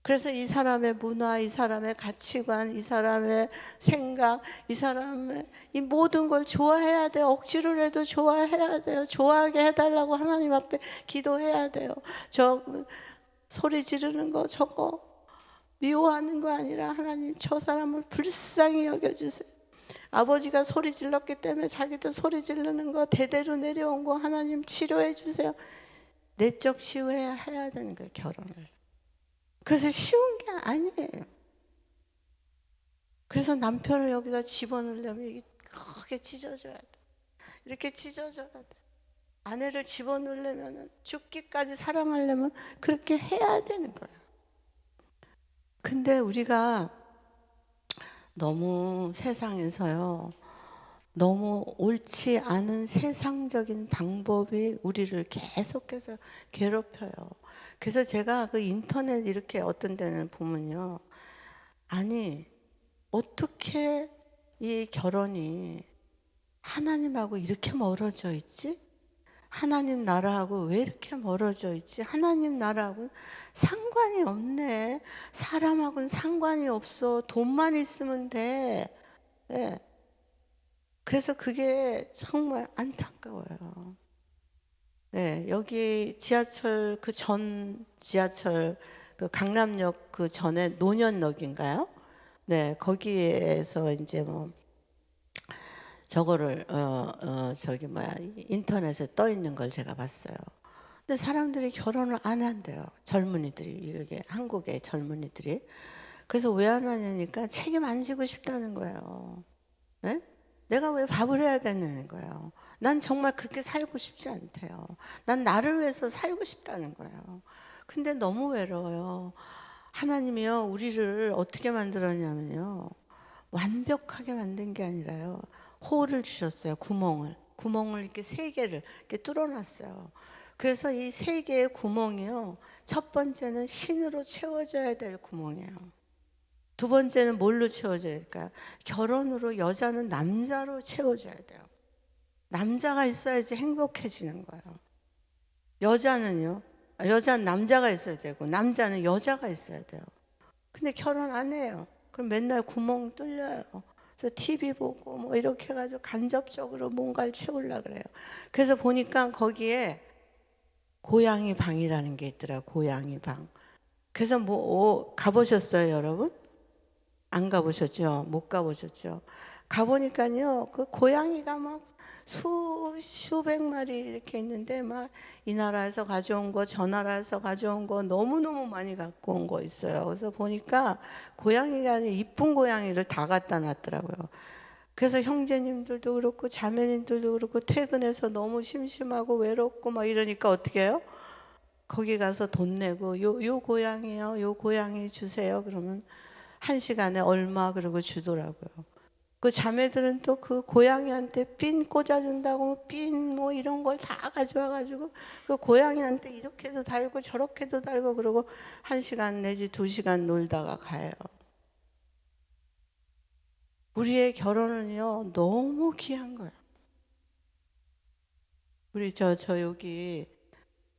그래서 이 사람의 문화, 이 사람의 가치관, 이 사람의 생각, 이 사람의 이 모든 걸 좋아해야 돼요. 억지로라도 좋아해야 돼요. 좋아하게 해달라고 하나님 앞에 기도해야 돼요. 저 소리 지르는 거 저거 미워하는 거 아니라 하나님 저 사람을 불쌍히 여겨주세요. 아버지가 소리 질렀기 때문에 자기도 소리 지르는 거 대대로 내려온 거 하나님 치료해 주세요. 내적 치유해야 해야 되는 거예요, 결혼을. 그래서 쉬운 게 아니에요. 그래서 남편을 여기다 집어넣으려면 이게 크게 찢어줘야 돼. 이렇게 찢어줘야 돼. 아내를 집어넣으려면 죽기까지 사랑하려면 그렇게 해야 되는 거예요. 근데 우리가 너무 세상에서요, 너무 옳지 않은 세상적인 방법이 우리를 계속해서 괴롭혀요. 그래서 제가 그 인터넷 이렇게 어떤 데는 보면요, 아니 어떻게 이 결혼이 하나님하고 이렇게 멀어져 있지? 하나님 나라하고 왜 이렇게 멀어져 있지? 하나님 나라하고는 상관이 없네. 사람하고는 상관이 없어. 돈만 있으면 돼. 네. 그래서 그게 정말 안타까워요. 네, 여기 지하철 그 전 지하철 그 강남역 그 전에 노년역인가요? 네, 거기에서 이제 뭐 저거를 저기 뭐야 인터넷에 떠 있는 걸 제가 봤어요. 근데 사람들이 결혼을 안 한대요. 젊은이들이, 여기 한국의 젊은이들이. 그래서 왜 안 하냐니까 책임 안 지고 싶다는 거예요. 네? 내가 왜 밥을 해야 되는 거예요. 난 정말 그렇게 살고 싶지 않대요. 난 나를 위해서 살고 싶다는 거예요. 근데 너무 외로워요. 하나님이요, 우리를 어떻게 만들었냐면요, 완벽하게 만든 게 아니라요, 홀을 주셨어요. 구멍을 이렇게 세 개를 이렇게 뚫어놨어요. 그래서 이 세 개의 구멍이요, 첫 번째는 신으로 채워져야 될 구멍이에요. 두 번째는 뭘로 채워져야 될까요? 결혼으로, 여자는 남자로 채워져야 돼요. 남자가 있어야지 행복해지는 거예요. 여자는 남자가 있어야 되고 남자는 여자가 있어야 돼요. 근데 결혼 안 해요. 그럼 맨날 구멍 뚫려요. 그래서 TV 보고 뭐 이렇게 해가지고 간접적으로 뭔가를 채우려고 그래요. 그래서 보니까 거기에 고양이 방이라는 게 있더라고요. 고양이 방. 그래서 가보셨어요, 여러분? 안 가보셨죠? 못 가보셨죠? 가보니까요, 그 고양이가 막 수백 마리 이렇게 있는데, 막 이 나라에서 가져온 거, 저 나라에서 가져온 거 너무너무 많이 갖고 온 거 있어요. 그래서 보니까 고양이가 아니라 이쁜 고양이를 다 갖다 놨더라고요. 그래서 형제님들도 그렇고 자매님들도 그렇고 퇴근해서 너무 심심하고 외롭고 막 이러니까 어떻게 해요? 거기 가서 돈 내고 요 고양이요, 요 고양이 주세요. 그러면 1시간에 얼마 그러고 주더라고요. 그 자매들은 또 그 고양이한테 핀 꽂아준다고 핀 뭐 이런 걸 다 가져와가지고 그 고양이한테 이렇게도 달고 저렇게도 달고 그러고 1시간 내지 2시간 놀다가 가요. 우리의 결혼은요, 너무 귀한 거예요. 우리 저 여기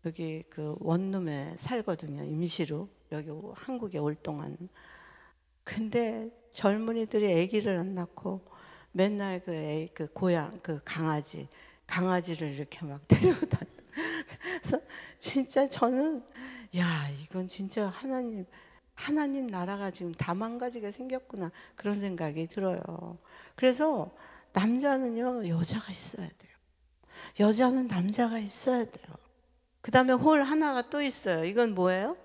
그 원룸에 살거든요. 임시로 여기 한국에 올 동안. 근데 젊은이들이 아기를 안 낳고 맨날 그 고양 그 강아지를 이렇게 막 데리고 다녀. 그래서 진짜 저는 이건 진짜 하나님 나라가 지금 다 망가지게 생겼구나, 그런 생각이 들어요. 그래서 남자는요, 여자가 있어야 돼요. 여자는 남자가 있어야 돼요. 그 다음에 홀 하나가 또 있어요. 이건 뭐예요?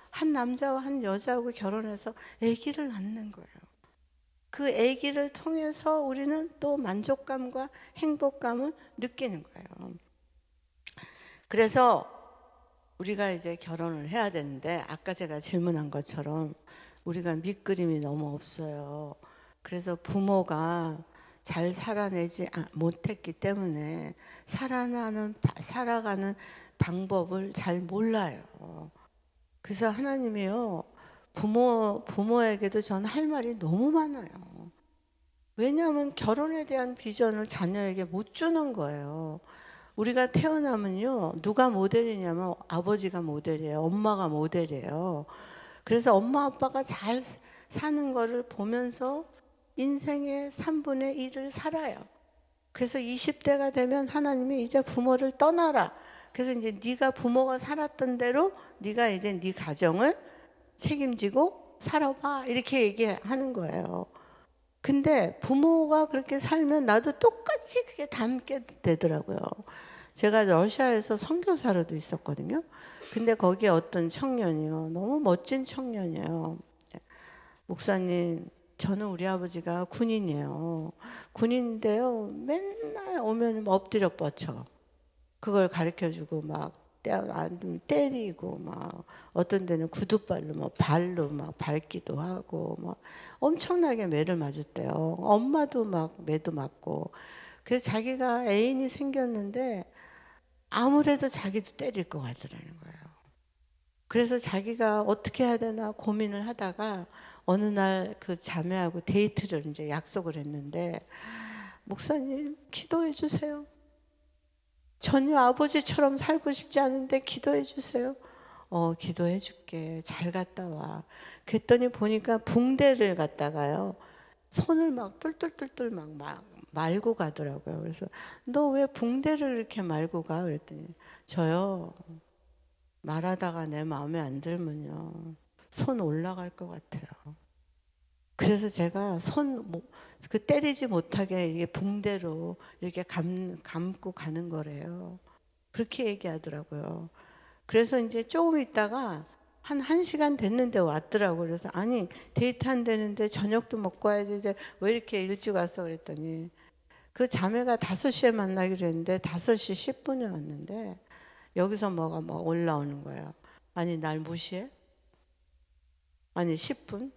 한 남자와 한 여자하고 결혼해서 아기를 낳는 거예요. 그 아기를 통해서 우리는 또 만족감과 행복감을 느끼는 거예요. 그래서 우리가 이제 결혼을 해야 되는데, 아까 제가 질문한 것처럼 우리가 밑그림이 너무 없어요. 그래서 부모가 잘 살아내지 못했기 때문에 살아가는 방법을 잘 몰라요. 그래서 하나님이요, 부모에게도 저는 할 말이 너무 많아요. 왜냐하면 결혼에 대한 비전을 자녀에게 못 주는 거예요. 우리가 태어나면요, 누가 모델이냐면 아버지가 모델이에요. 엄마가 모델이에요. 그래서 엄마 아빠가 잘 사는 거를 보면서 인생의 3분의 1을 살아요. 그래서 20대가 되면 하나님이 이제 부모를 떠나라. 그래서 이제 네가 부모가 살았던 대로 네가 이제 네 가정을 책임지고 살아봐, 이렇게 얘기하는 거예요. 근데 부모가 그렇게 살면 나도 똑같이 그게 닮게 되더라고요. 제가 러시아에서 선교사로도 있었거든요. 근데 거기에 어떤 청년이요, 너무 멋진 청년이에요. 목사님, 저는 우리 아버지가 군인이에요. 군인인데요, 맨날 오면 엎드려 뻗쳐. 그걸 가르쳐주고 막 때리고 막 어떤 데는 구두발로 막 발로 막 밟기도 하고 막 엄청나게 매를 맞았대요. 엄마도 막 매도 맞고. 그래서 자기가 애인이 생겼는데 아무래도 자기도 때릴 것 같더라는 거예요. 그래서 자기가 어떻게 해야 되나 고민을 하다가 어느 날 그 자매하고 데이트를 이제 약속을 했는데, 목사님 기도해 주세요. 전혀 아버지처럼 살고 싶지 않은데 기도해 주세요. 기도해 줄게. 잘 갔다 와. 그랬더니 보니까 붕대를 갖다가요, 손을 막 뚫뚫뚫뚫 막 말고 가더라고요. 그래서 너 왜 붕대를 이렇게 말고 가? 그랬더니 저요, 말하다가 내 마음에 안 들면요, 손 올라갈 것 같아요. 그래서 제가 그 때리지 못하게 이게 붕대로 이렇게 감고 가는 거래요. 그렇게 얘기하더라고요. 그래서 이제 조금 있다가 한 1시간 됐는데 왔더라고요. 그래서 아니 데이트 한다는데 저녁도 먹고 와야지, 이제 왜 이렇게 일찍 왔어? 그랬더니 그 자매가 5시에 만나기로 했는데 5시 10분에 왔는데 여기서 뭐가 막 올라오는 거예요. 아니 날 무시해? 아니 10분을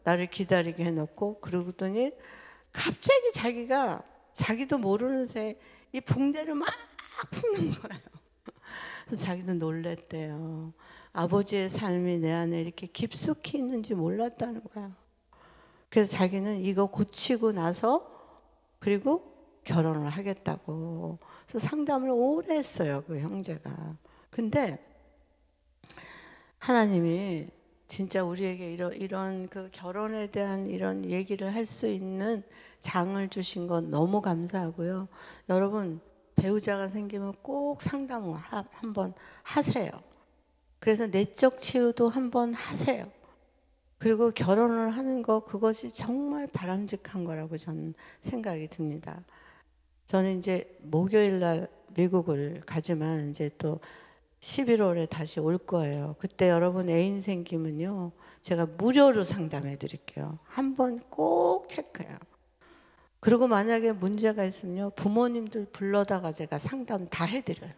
나를 기다리게 해놓고 그러더니 갑자기 자기도 모르는 새에 이 붕대를 막 푸는 거예요. 그래서 자기도 놀랬대요. 아버지의 삶이 내 안에 이렇게 깊숙이 있는지 몰랐다는 거야. 그래서 자기는 이거 고치고 나서 그리고 결혼을 하겠다고. 그래서 상담을 오래 했어요, 그 형제가. 근데 하나님이 진짜 우리에게 이런 그 결혼에 대한 이런 얘기를 할 수 있는 장을 주신 건 너무 감사하고요. 여러분 배우자가 생기면 꼭 상담을 한번 하세요. 그래서 내적 치유도 한번 하세요. 그리고 결혼을 하는 거 그것이 정말 바람직한 거라고 저는 생각이 듭니다. 저는 이제 목요일 날 미국을 가지만 이제 또 11월에 다시 올 거예요. 그때 여러분 애인 생기면요. 제가 무료로 상담해 드릴게요. 한번 꼭 체크해요. 그리고 만약에 문제가 있으면요. 부모님들 불러다가 제가 상담 다 해드려요.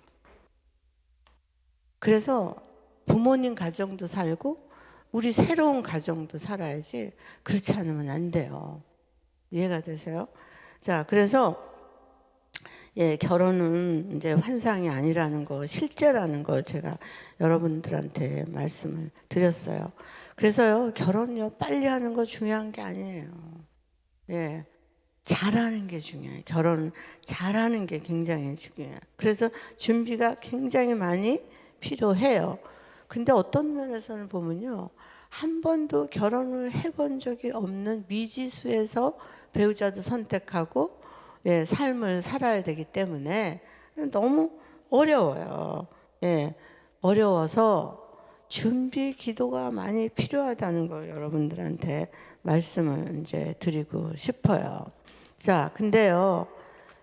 그래서 부모님 가정도 살고 우리 새로운 가정도 살아야지 그렇지 않으면 안 돼요. 이해가 되세요? 자, 그래서 결혼은 이제 환상이 아니라는 거, 실제라는 걸 제가 여러분들한테 말씀을 드렸어요. 그래서요, 결혼요, 빨리 하는 거 중요한 게 아니에요. 잘하는 게 중요해요. 결혼 잘하는 게 굉장히 중요해요. 그래서 준비가 굉장히 많이 필요해요. 근데 어떤 면에서는 보면요, 한 번도 결혼을 해본 적이 없는 미지수에서 배우자도 선택하고 삶을 살아야 되기 때문에 너무 어려워요. 어려워서 준비 기도가 많이 필요하다는 걸 여러분들한테 말씀을 이제 드리고 싶어요. 자, 근데요,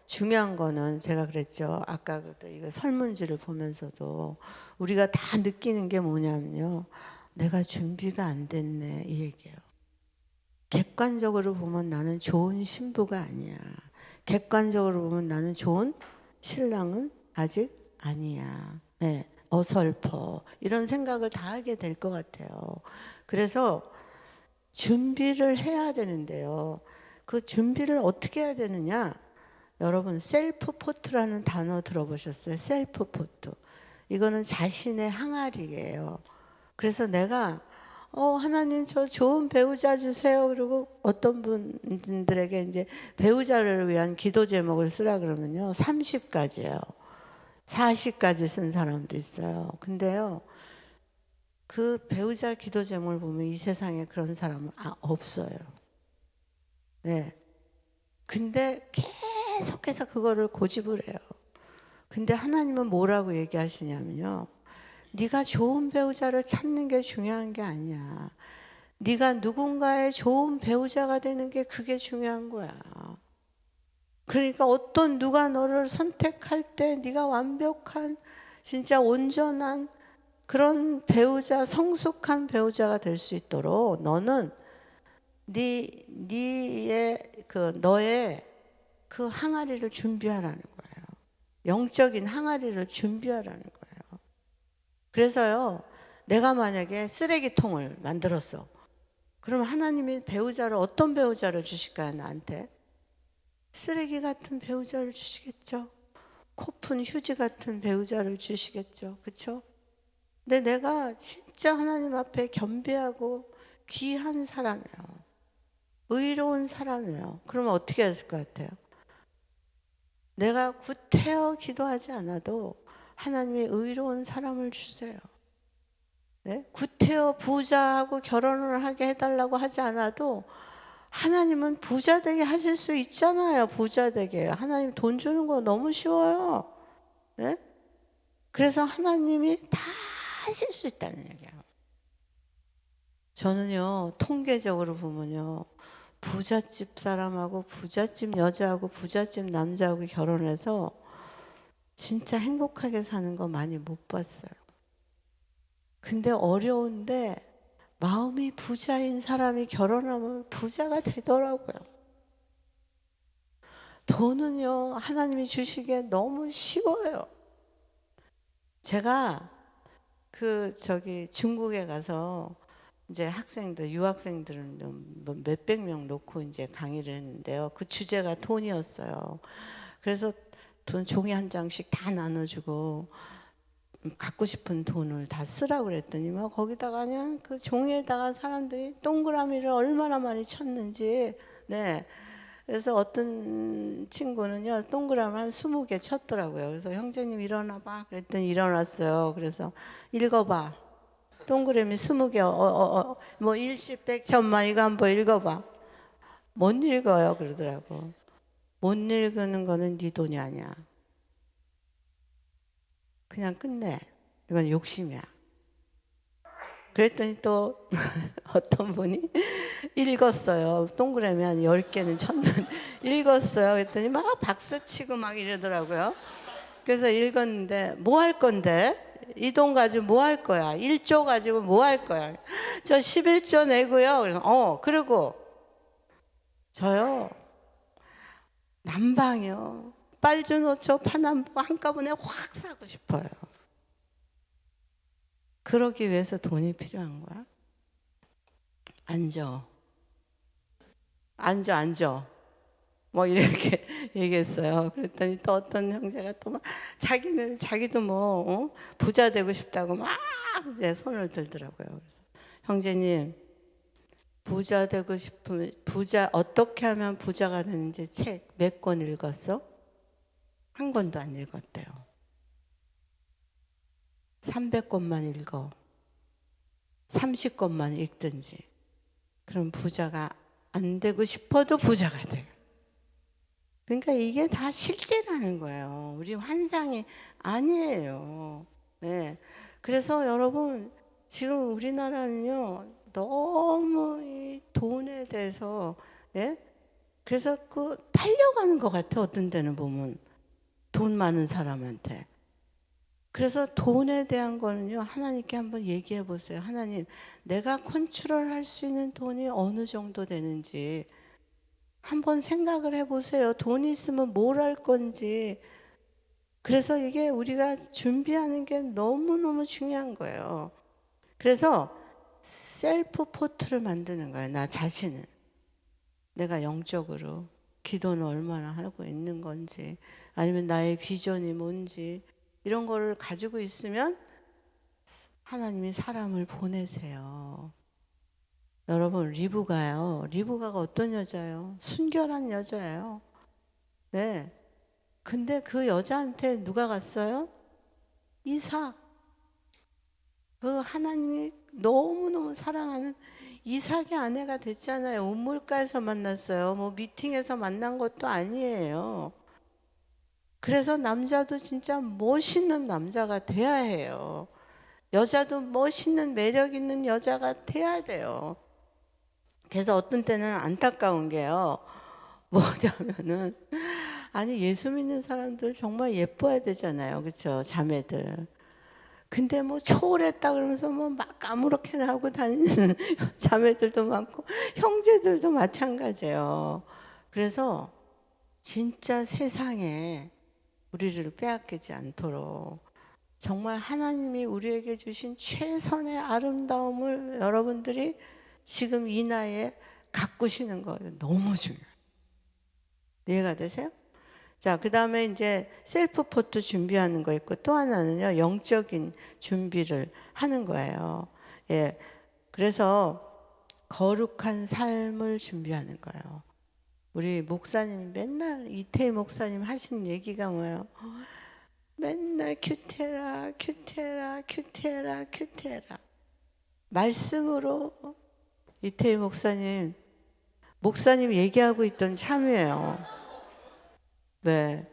중요한 거는 제가 그랬죠. 아까 이거 설문지를 보면서도 우리가 다 느끼는 게 뭐냐면요. 내가 준비가 안 됐네, 이 얘기예요. 객관적으로 보면 나는 좋은 신부가 아니야. 객관적으로 보면 나는 좋은 신랑은 아직 아니야. 어설퍼. 이런 생각을 다 하게 될 것 같아요. 그래서 준비를 해야 되는데요. 그 준비를 어떻게 해야 되느냐? 여러분 셀프 포트라는 단어 들어보셨어요? 셀프 포트. 이거는 자신의 항아리예요. 그래서 내가 하나님 저 좋은 배우자 주세요. 그리고 어떤 분들에게 이제 배우자를 위한 기도 제목을 쓰라 그러면요. 30가지예요. 40까지 쓴 사람도 있어요. 근데요. 그 배우자 기도 제목을 보면 이 세상에 그런 사람은 없어요. 근데 계속해서 그거를 고집을 해요. 근데 하나님은 뭐라고 얘기하시냐면요. 네가 좋은 배우자를 찾는 게 중요한 게 아니야. 네가 누군가의 좋은 배우자가 되는 게 그게 중요한 거야. 그러니까 누가 너를 선택할 때 네가 완벽한 진짜 온전한 그런 배우자, 성숙한 배우자가 될 수 있도록 너는 너의 그 항아리를 준비하라는 거예요. 영적인 항아리를 준비하라는 거예요. 그래서요, 내가 만약에 쓰레기통을 만들었어. 그럼 하나님이 어떤 배우자를 주실까요, 나한테? 쓰레기 같은 배우자를 주시겠죠. 코푼 휴지 같은 배우자를 주시겠죠. 그렇죠? 근데 내가 진짜 하나님 앞에 겸비하고 귀한 사람이에요. 의로운 사람이에요. 그러면 어떻게 했을 것 같아요? 내가 구태여 기도하지 않아도 하나님이 의로운 사람을 주세요. 구태여 부자하고 결혼을 하게 해달라고 하지 않아도 하나님은 부자 되게 하실 수 있잖아요. 부자 되게. 하나님 돈 주는 거 너무 쉬워요. 그래서 하나님이 다 하실 수 있다는 얘기예요. 저는요, 통계적으로 보면요, 부잣집 사람하고 부잣집 여자하고 부잣집 남자하고 결혼해서 진짜 행복하게 사는 거 많이 못 봤어요. 근데 어려운데 마음이 부자인 사람이 결혼하면 부자가 되더라고요. 돈은요, 하나님이 주시기에 너무 쉬워요. 제가 중국에 가서 이제 유학생들은 뭐 몇백 명 놓고 이제 강의를 했는데요. 그 주제가 돈이었어요. 그래서 돈 종이 한 장씩 다 나눠주고 갖고 싶은 돈을 다 쓰라고 그랬더니 뭐 거기다가 그냥 그 종이에다가 사람들이 동그라미를 얼마나 많이 쳤는지. 네. 그래서 어떤 친구는요 동그라미 한 20개 쳤더라고요. 그래서 형제님 일어나 봐 그랬더니 일어났어요. 그래서 읽어봐. 동그라미 20개 뭐 일십 백천만 이거 한번 읽어봐. 못 읽어요 그러더라고. 못 읽는 거는 네 돈이 아니야. 그냥 끝내. 이건 욕심이야. 그랬더니 또 어떤 분이 읽었어요. 동그라미 한 10개는 쳤는데 읽었어요. 그랬더니 막 박수치고 막 이러더라고요. 그래서 읽었는데 뭐 할 건데? 이 돈 가지고 뭐 할 거야? 1조 가지고 뭐 할 거야? 저 11조 내고요. 그래서 그리고 저요 난방이요. 빨주노초 파남보 한꺼번에 확 사고 싶어요. 그러기 위해서 돈이 필요한 거야? 앉아. 뭐 이렇게 얘기했어요. 그랬더니 또 어떤 형제가 또 막 자기도 뭐 부자 되고 싶다고 막 이제 손을 들더라고요. 그래서 형제님 부자 되고 싶으면 어떻게 하면 부자가 되는지 책 몇 권 읽었어? 한 권도 안 읽었대요. 300권만 읽어. 30권만 읽든지. 그럼 부자가 안 되고 싶어도 부자가 돼요. 그러니까 이게 다 실제라는 거예요. 우리 환상이 아니에요. 네. 그래서 여러분 지금 우리나라는요 너무 이 돈에 대해서 그래서 팔려가는 것 같아. 어떤 데는 보면 돈 많은 사람한테. 그래서 돈에 대한 거는요 하나님께 한번 얘기해 보세요. 하나님, 내가 컨트롤할 수 있는 돈이 어느 정도 되는지 한번 생각을 해보세요. 돈이 있으면 뭘 할 건지. 그래서 이게 우리가 준비하는 게 너무너무 중요한 거예요. 그래서 셀프 포트를 만드는 거예요. 나 자신은. 내가 영적으로 기도는 얼마나 하고 있는 건지, 아니면 나의 비전이 뭔지, 이런 거를 가지고 있으면 하나님이 사람을 보내세요. 여러분, 리브가가 어떤 여자예요? 순결한 여자예요. 네. 근데 그 여자한테 누가 갔어요? 이삭. 그 하나님이 너무너무 사랑하는 이삭의 아내가 됐잖아요. 우물가에서 만났어요. 뭐 미팅에서 만난 것도 아니에요. 그래서 남자도 진짜 멋있는 남자가 돼야 해요. 여자도 멋있는 매력 있는 여자가 돼야 돼요. 그래서 어떤 때는 안타까운 게요. 뭐냐면은 아니 예수 믿는 사람들 정말 예뻐야 되잖아요. 그렇죠? 자매들. 근데 뭐 초월했다 그러면서 뭐 막 아무렇게나 하고 다니는 자매들도 많고 형제들도 마찬가지예요. 그래서 진짜 세상에 우리를 빼앗기지 않도록 정말 하나님이 우리에게 주신 최선의 아름다움을 여러분들이 지금 이 나이에 가꾸시는 거예요. 너무 중요해요. 이해가 되세요? 자, 그 다음에 이제 셀프 포트 준비하는 거 있고, 또 하나는요, 영적인 준비를 하는 거예요. 예. 그래서 거룩한 삶을 준비하는 거예요. 우리 목사님 맨날 이태희 목사님 하신 얘기가 뭐예요? 맨날 큐테라 말씀으로 이태희 목사님 얘기하고 있던 참이에요. 네.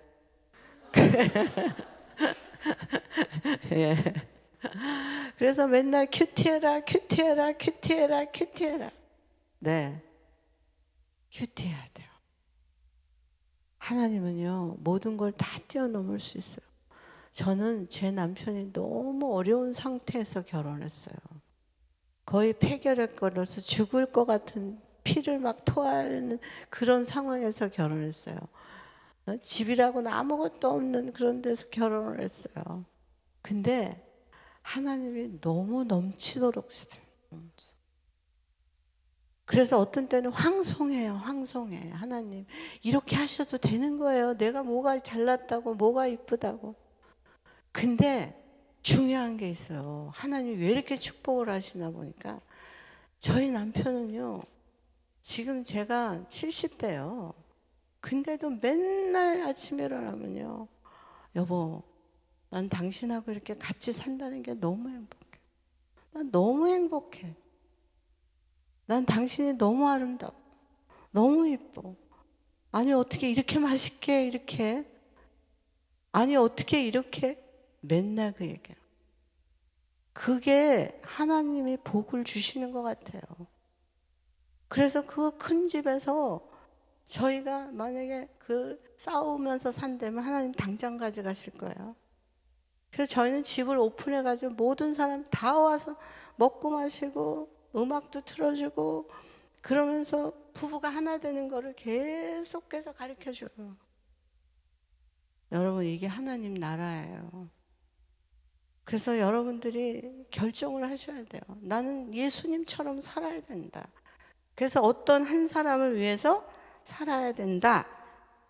예. 그래서 맨날 큐티해라. 네. 큐티해야 돼요. 하나님은요, 모든 걸 다 뛰어넘을 수 있어요. 저는 제 남편이 너무 어려운 상태에서 결혼했어요. 거의 폐결핵 걸려서 죽을 것 같은 피를 막 토하는 그런 상황에서 결혼했어요. 집이라고는 아무것도 없는 그런 데서 결혼을 했어요. 근데 하나님이 너무 넘치도록 주세요. 그래서 어떤 때는 황송해요. 황송해. 하나님 이렇게 하셔도 되는 거예요. 내가 뭐가 잘났다고 뭐가 이쁘다고. 근데 중요한 게 있어요. 하나님이 왜 이렇게 축복을 하시나 보니까 저희 남편은요. 지금 제가 70대요. 근데도 맨날 아침에 일어나면요. 여보, 난 당신하고 이렇게 같이 산다는 게 너무 행복해. 난 너무 행복해. 난 당신이 너무 아름다워. 너무 이뻐. 아니 어떻게 이렇게 맛있게 이렇게. 아니 어떻게 이렇게. 맨날 그 얘기야. 그게 하나님이 복을 주시는 것 같아요. 그래서 그 큰 집에서 저희가 만약에 그 싸우면서 산다면 하나님 당장 가져가실 거예요. 그래서 저희는 집을 오픈해가지고 모든 사람 다 와서 먹고 마시고 음악도 틀어주고 그러면서 부부가 하나 되는 거를 계속해서 가르쳐줘요. 여러분 이게 하나님 나라예요. 그래서 여러분들이 결정을 하셔야 돼요. 나는 예수님처럼 살아야 된다. 그래서 어떤 한 사람을 위해서 살아야 된다.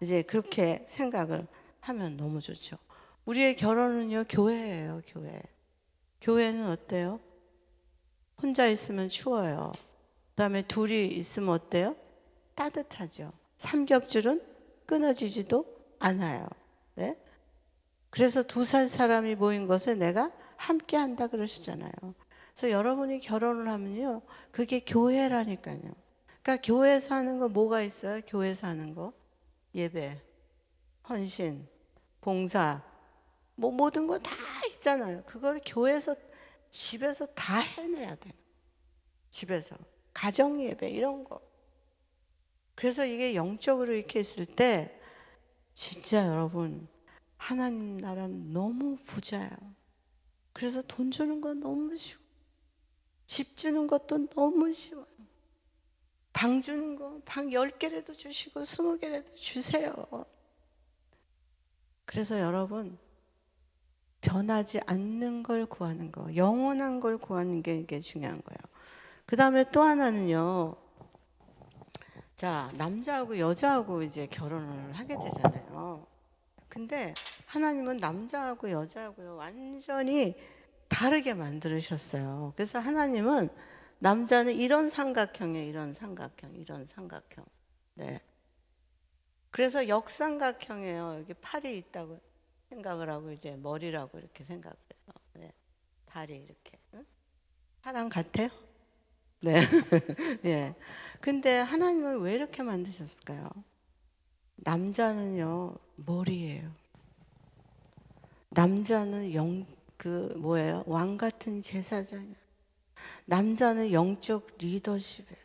이제 그렇게 생각을 하면 너무 좋죠. 우리의 결혼은요, 교회예요, 교회. 교회는 어때요? 혼자 있으면 추워요. 그다음에 둘이 있으면 어때요? 따뜻하죠. 삼겹줄은 끊어지지도 않아요. 네? 그래서 두 살 사람이 모인 것을 내가 함께 한다 그러시잖아요. 그래서 여러분이 결혼을 하면요, 그게 교회라니까요. 그러니까 교회에서 하는 거 뭐가 있어요? 교회에서 하는 거 예배, 헌신, 봉사, 뭐 모든 거 다 있잖아요. 그걸 교회에서 집에서 다 해내야 돼요. 집에서 가정 예배 이런 거. 그래서 이게 영적으로 이렇게 있을 때 진짜 여러분 하나님 나라는 너무 부자예요. 그래서 돈 주는 건 너무 쉬워. 집 주는 것도 너무 쉬워요. 방 주는 거, 방 10개라도 주시고 20개라도 주세요. 그래서 여러분, 변하지 않는 걸 구하는 거, 영원한 걸 구하는 게 이게 중요한 거예요. 그 다음에 또 하나는요, 자, 남자하고 여자하고 이제 결혼을 하게 되잖아요. 근데 하나님은 남자하고 여자하고요, 완전히 다르게 만들으셨어요. 그래서 하나님은 남자는 이런 삼각형에 이런 삼각형, 이런 삼각형. 네. 그래서 역삼각형이에요. 여기 팔이 있다고 생각을 하고 이제 머리라고 이렇게 생각을 해요. 네. 다리 이렇게. 응? 사람 같아요? 네. 예. 근데 하나님은 왜 이렇게 만드셨을까요? 남자는요, 머리예요. 남자는 왕 같은 제사장이에요. 남자는 영적 리더십이에요.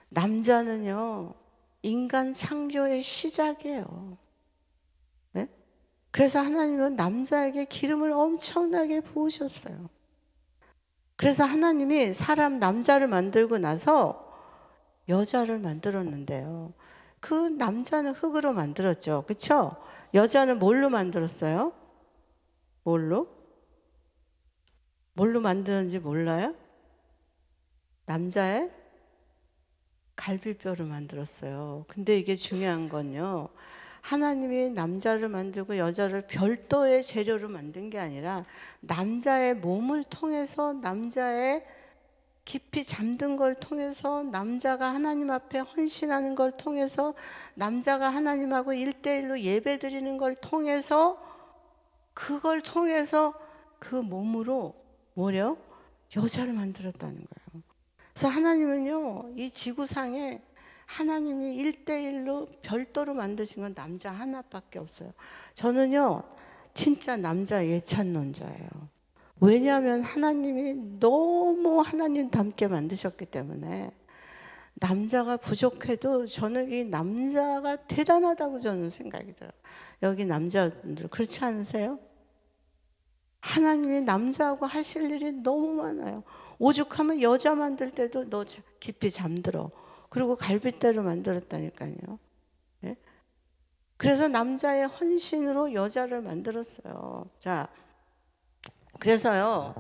남자는요, 인간 창조의 시작이에요. 네? 그래서 하나님은 남자에게 기름을 엄청나게 부으셨어요. 그래서 하나님이 남자를 만들고 나서 여자를 만들었는데요. 그 남자는 흙으로 만들었죠. 그렇죠? 여자는 뭘로 만들었어요? 뭘로 만드는지 몰라요? 남자의 갈비뼈를 만들었어요. 근데 이게 중요한 건요, 하나님이 남자를 만들고 여자를 별도의 재료로 만든 게 아니라 남자의 몸을 통해서, 남자의 깊이 잠든 걸 통해서, 남자가 하나님 앞에 헌신하는 걸 통해서, 남자가 하나님하고 1대1로 예배 드리는 걸 통해서, 그걸 통해서 그 몸으로 여자를 만들었다는 거예요. 그래서 하나님은요, 이 지구상에 하나님이 1대1로 별도로 만드신 건 남자 하나밖에 없어요. 저는요, 진짜 남자 예찬론자예요. 왜냐하면 하나님이 너무 하나님 닮게 만드셨기 때문에 남자가 부족해도 저는 이 남자가 대단하다고 저는 생각이 들어요. 여기 남자분들 그렇지 않으세요? 하나님이 남자하고 하실 일이 너무 많아요. 오죽하면 여자 만들 때도 너 깊이 잠들어. 그리고 갈빗대로 만들었다니까요. 네? 그래서 남자의 헌신으로 여자를 만들었어요. 자, 그래서요,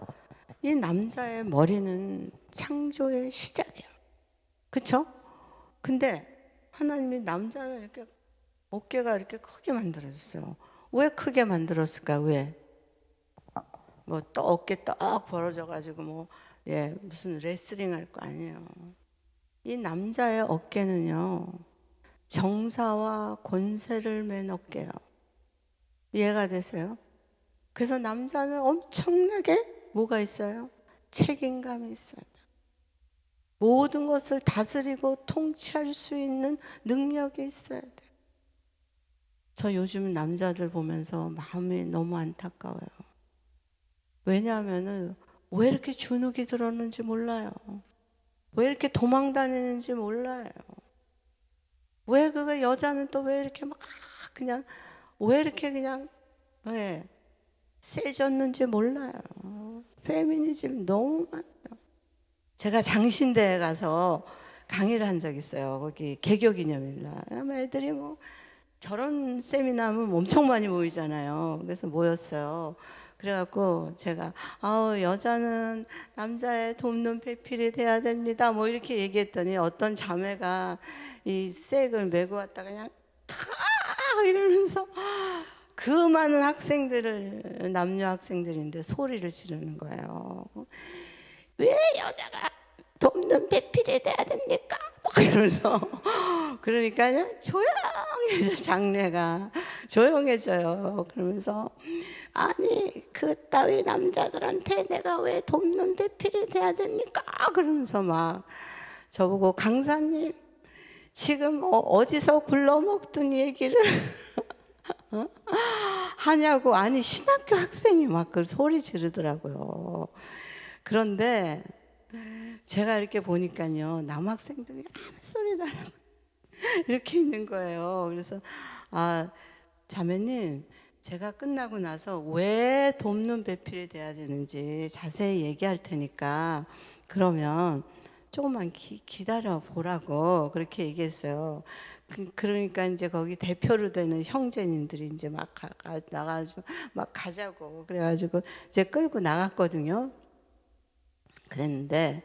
이 남자의 머리는 창조의 시작이에요. 그쵸? 근데 하나님이 남자는 이렇게 어깨가 이렇게 크게 만들어졌어요. 왜 크게 만들었을까? 왜? 뭐 또 어깨 떡 벌어져가지고 뭐 무슨 레슬링 할 거 아니에요. 이 남자의 어깨는요, 정사와 권세를 맨 어깨예요. 이해가 되세요? 그래서 남자는 엄청나게 뭐가 있어요? 책임감이 있어요. 모든 것을 다스리고 통치할 수 있는 능력이 있어야 돼요. 저 요즘 남자들 보면서 마음이 너무 안타까워요. 왜냐하면은 왜 이렇게 주눅이 들었는지 몰라요. 왜 이렇게 도망 다니는지 몰라요. 왜 그거 여자는 또 왜 이렇게 막 그냥 왜 이렇게 그냥 세졌는지 몰라요. 페미니즘 너무 많아요. 제가 장신대에 가서 강의를 한 적 있어요. 거기 개교기념일날. 아마 애들이 뭐 결혼 세미나면 엄청 많이 모이잖아요. 그래서 모였어요. 그래갖고 제가 여자는 남자의 돕는 배필이 돼야 됩니다. 뭐 이렇게 얘기했더니 어떤 자매가 이 색을 메고 왔다가 그냥 이러면서 그 많은 학생들을 남녀 학생들인데 소리를 지르는 거예요. 왜 여자가 돕는 배필이 돼야 됩니까? 막 이러면서 그러니까 그냥 조용해져. 장례가 조용해져요. 그러면서 아니 그따위 남자들한테 내가 왜 돕는 배필이 돼야 됩니까? 그러면서 막 저보고 강사님 지금 어디서 굴러먹던 얘기를 하냐고. 아니 신학교 학생이 막 그 소리 지르더라고요. 그런데 제가 이렇게 보니까요, 남학생들이 아무 소리도 안 하고 이렇게 있는 거예요. 그래서 자매님, 제가 끝나고 나서 왜 돕는 배필이 돼야 되는지 자세히 얘기할 테니까 그러면 조금만 기다려 보라고 그렇게 얘기했어요. 그러니까 이제 거기 대표로 되는 형제님들이 이제 막 나가지고 막 가자고 그래가지고 이제 끌고 나갔거든요. 그랬는데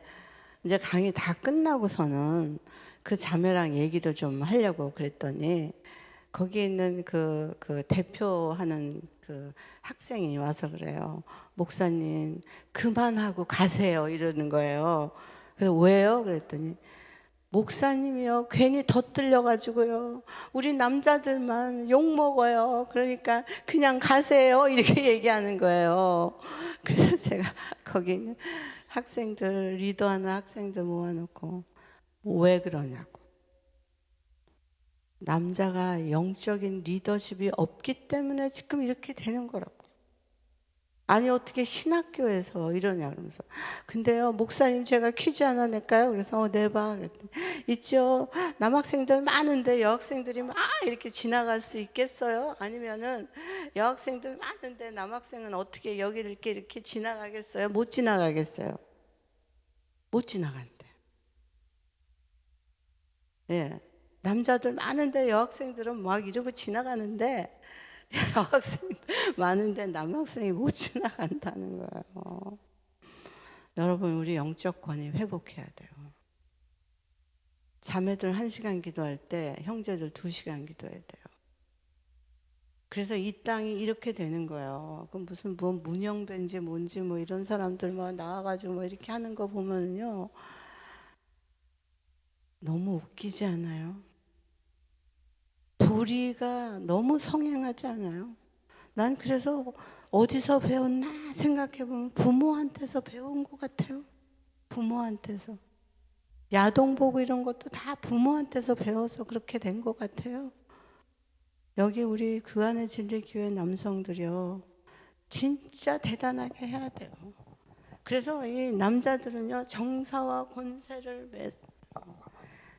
이제 강의 다 끝나고서는 그 자매랑 얘기를 좀 하려고 그랬더니 거기 있는 그 대표하는 그 학생이 와서 그래요. 목사님 그만하고 가세요 이러는 거예요. 그래서 왜요? 그랬더니 목사님이요 괜히 덧들려 가지고요 우리 남자들만 욕 먹어요. 그러니까 그냥 가세요 이렇게 얘기하는 거예요. 그래서 제가 거기 있는 학생들 리더하는 학생들 모아놓고 왜 그러냐고. 남자가 영적인 리더십이 없기 때문에 지금 이렇게 되는 거라고. 아니 어떻게 신학교에서 이러냐 그러면서 근데요 목사님 제가 퀴즈 하나 낼까요? 그래서 내봐 그랬더니 있죠. 남학생들 많은데 여학생들이 막 이렇게 지나갈 수 있겠어요? 아니면은 여학생들 많은데 남학생은 어떻게 여기를 이렇게 지나가겠어요? 못 지나가겠어요? 못 지나간대. 예, 남자들 많은데 여학생들은 막 이러고 지나가는데 여학생 많은데 남학생이 못 지나간다는 거예요. 여러분 우리 영적 권위 회복해야 돼요. 자매들 1시간 기도할 때 형제들 2시간 기도해야 돼요. 그래서 이 땅이 이렇게 되는 거예요. 그럼 무슨 뭐 문영배인지 뭔지 뭐 이런 사람들 뭐 나와가지고 뭐 이렇게 하는 거 보면요 너무 웃기지 않아요? 불의가 너무 성행하지 않아요? 난 그래서 어디서 배웠나 생각해보면 부모한테서 배운 것 같아요. 부모한테서. 야동보고 이런 것도 다 부모한테서 배워서 그렇게 된 것 같아요. 여기 우리 그 안에 진리교회 남성들이요 진짜 대단하게 해야 돼요. 그래서 이 남자들은요 정사와 권세를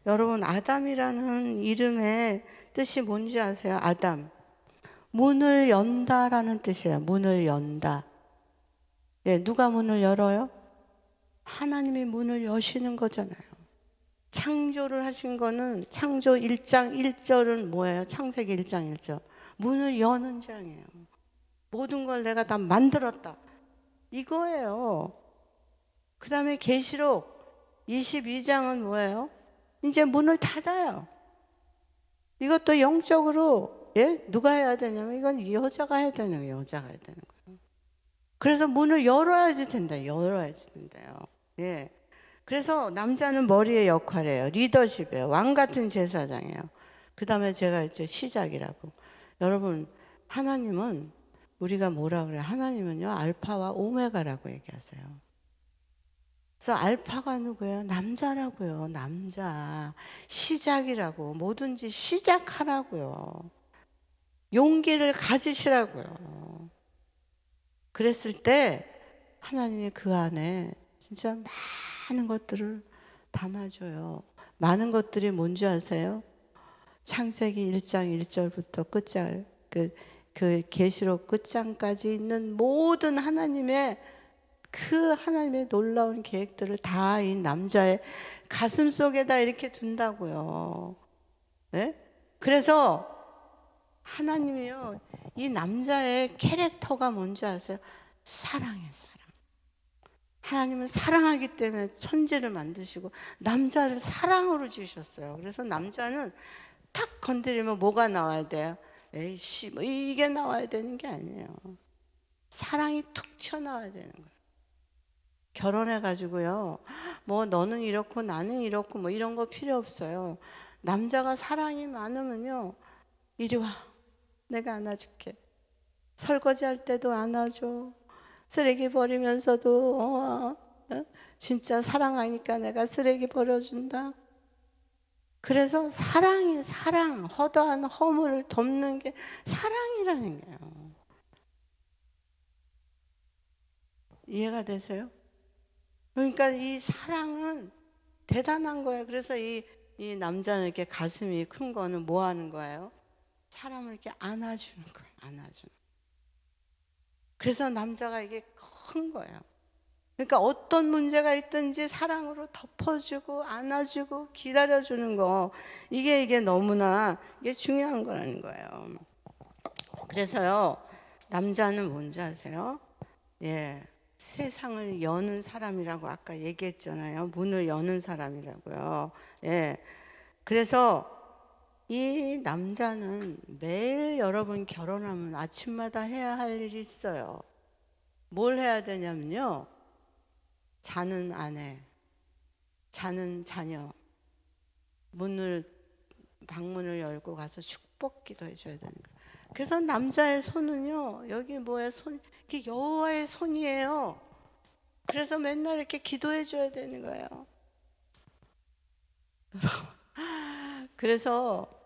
여러분 아담이라는 이름의 뜻이 뭔지 아세요? 아담. 문을 연다라는 뜻이에요. 문을 연다. 예, 누가 문을 열어요? 하나님이 문을 여시는 거잖아요. 창조를 하신 거는 창조 1장 1절은 뭐예요? 창세기 1장 1절. 문을 여는 장이에요. 모든 걸 내가 다 만들었다. 이거예요. 그 다음에 계시록 22장은 뭐예요? 이제 문을 닫아요. 이것도 영적으로 누가 해야 되냐면 이건 여자가 해야 되는 거예요. 여자가 해야 되는 거예요. 그래서 문을 열어야지 된다. 열어야지 된대요. 예. 그래서 남자는 머리의 역할이에요. 리더십이에요. 왕 같은 제사장이에요. 그 다음에 제가 이제 시작이라고. 여러분, 하나님은 우리가 뭐라 그래요? 하나님은요, 알파와 오메가라고 얘기하세요. 그래서 알파가 누구예요? 남자라고요. 남자. 시작이라고. 뭐든지 시작하라고요. 용기를 가지시라고요. 그랬을 때 하나님이 그 안에 진짜 많은 것들을 담아줘요. 많은 것들이 뭔지 아세요? 창세기 1장 1절부터 끝장, 그 계시록 끝장까지 있는 모든 하나님의 놀라운 계획들을 다 이 남자의 가슴 속에다 이렇게 둔다고요. 네? 그래서 하나님이요, 이 남자의 캐릭터가 뭔지 아세요? 사랑이에요, 사랑. 하나님은 사랑하기 때문에 천지를 만드시고 남자를 사랑으로 지으셨어요. 그래서 남자는 탁 건드리면 뭐가 나와야 돼요? 에이씨, 뭐 이게 나와야 되는 게 아니에요. 사랑이 툭 튀어나와야 되는 거예요. 결혼해가지고요, 뭐 너는 이렇고 나는 이렇고 뭐 이런 거 필요 없어요. 남자가 사랑이 많으면요, 이리 와, 내가 안아줄게. 설거지 할 때도 안아줘. 쓰레기 버리면서도 진짜 사랑하니까 내가 쓰레기 버려준다. 그래서 사랑이 사랑, 허다한 허물을 덮는 게 사랑이라는 거예요. 이해가 되세요? 그러니까 이 사랑은 대단한 거예요. 그래서 이 남자는 이렇게 가슴이 큰 거는 뭐 하는 거예요? 사람을 이렇게 안아주는 거예요. 안아주는. 그래서 남자가 이게 큰 거예요. 그러니까 어떤 문제가 있든지 사랑으로 덮어주고 안아주고 기다려주는 거, 이게 너무나 이게 중요한 거라는 거예요. 그래서요, 남자는 뭔지 아세요? 예, 세상을 여는 사람이라고 아까 얘기했잖아요. 문을 여는 사람이라고요. 예, 그래서 이 남자는 매일 여러분 결혼하면 아침마다 해야 할 일이 있어요. 뭘 해야 되냐면요, 자는 아내, 자는 자녀, 방문을 열고 가서 축복기도 해줘야 되는 거예요. 그래서 남자의 손은요, 여기 뭐예요? 이게 여호와의 손이에요. 그래서 맨날 이렇게 기도해줘야 되는 거예요. 그래서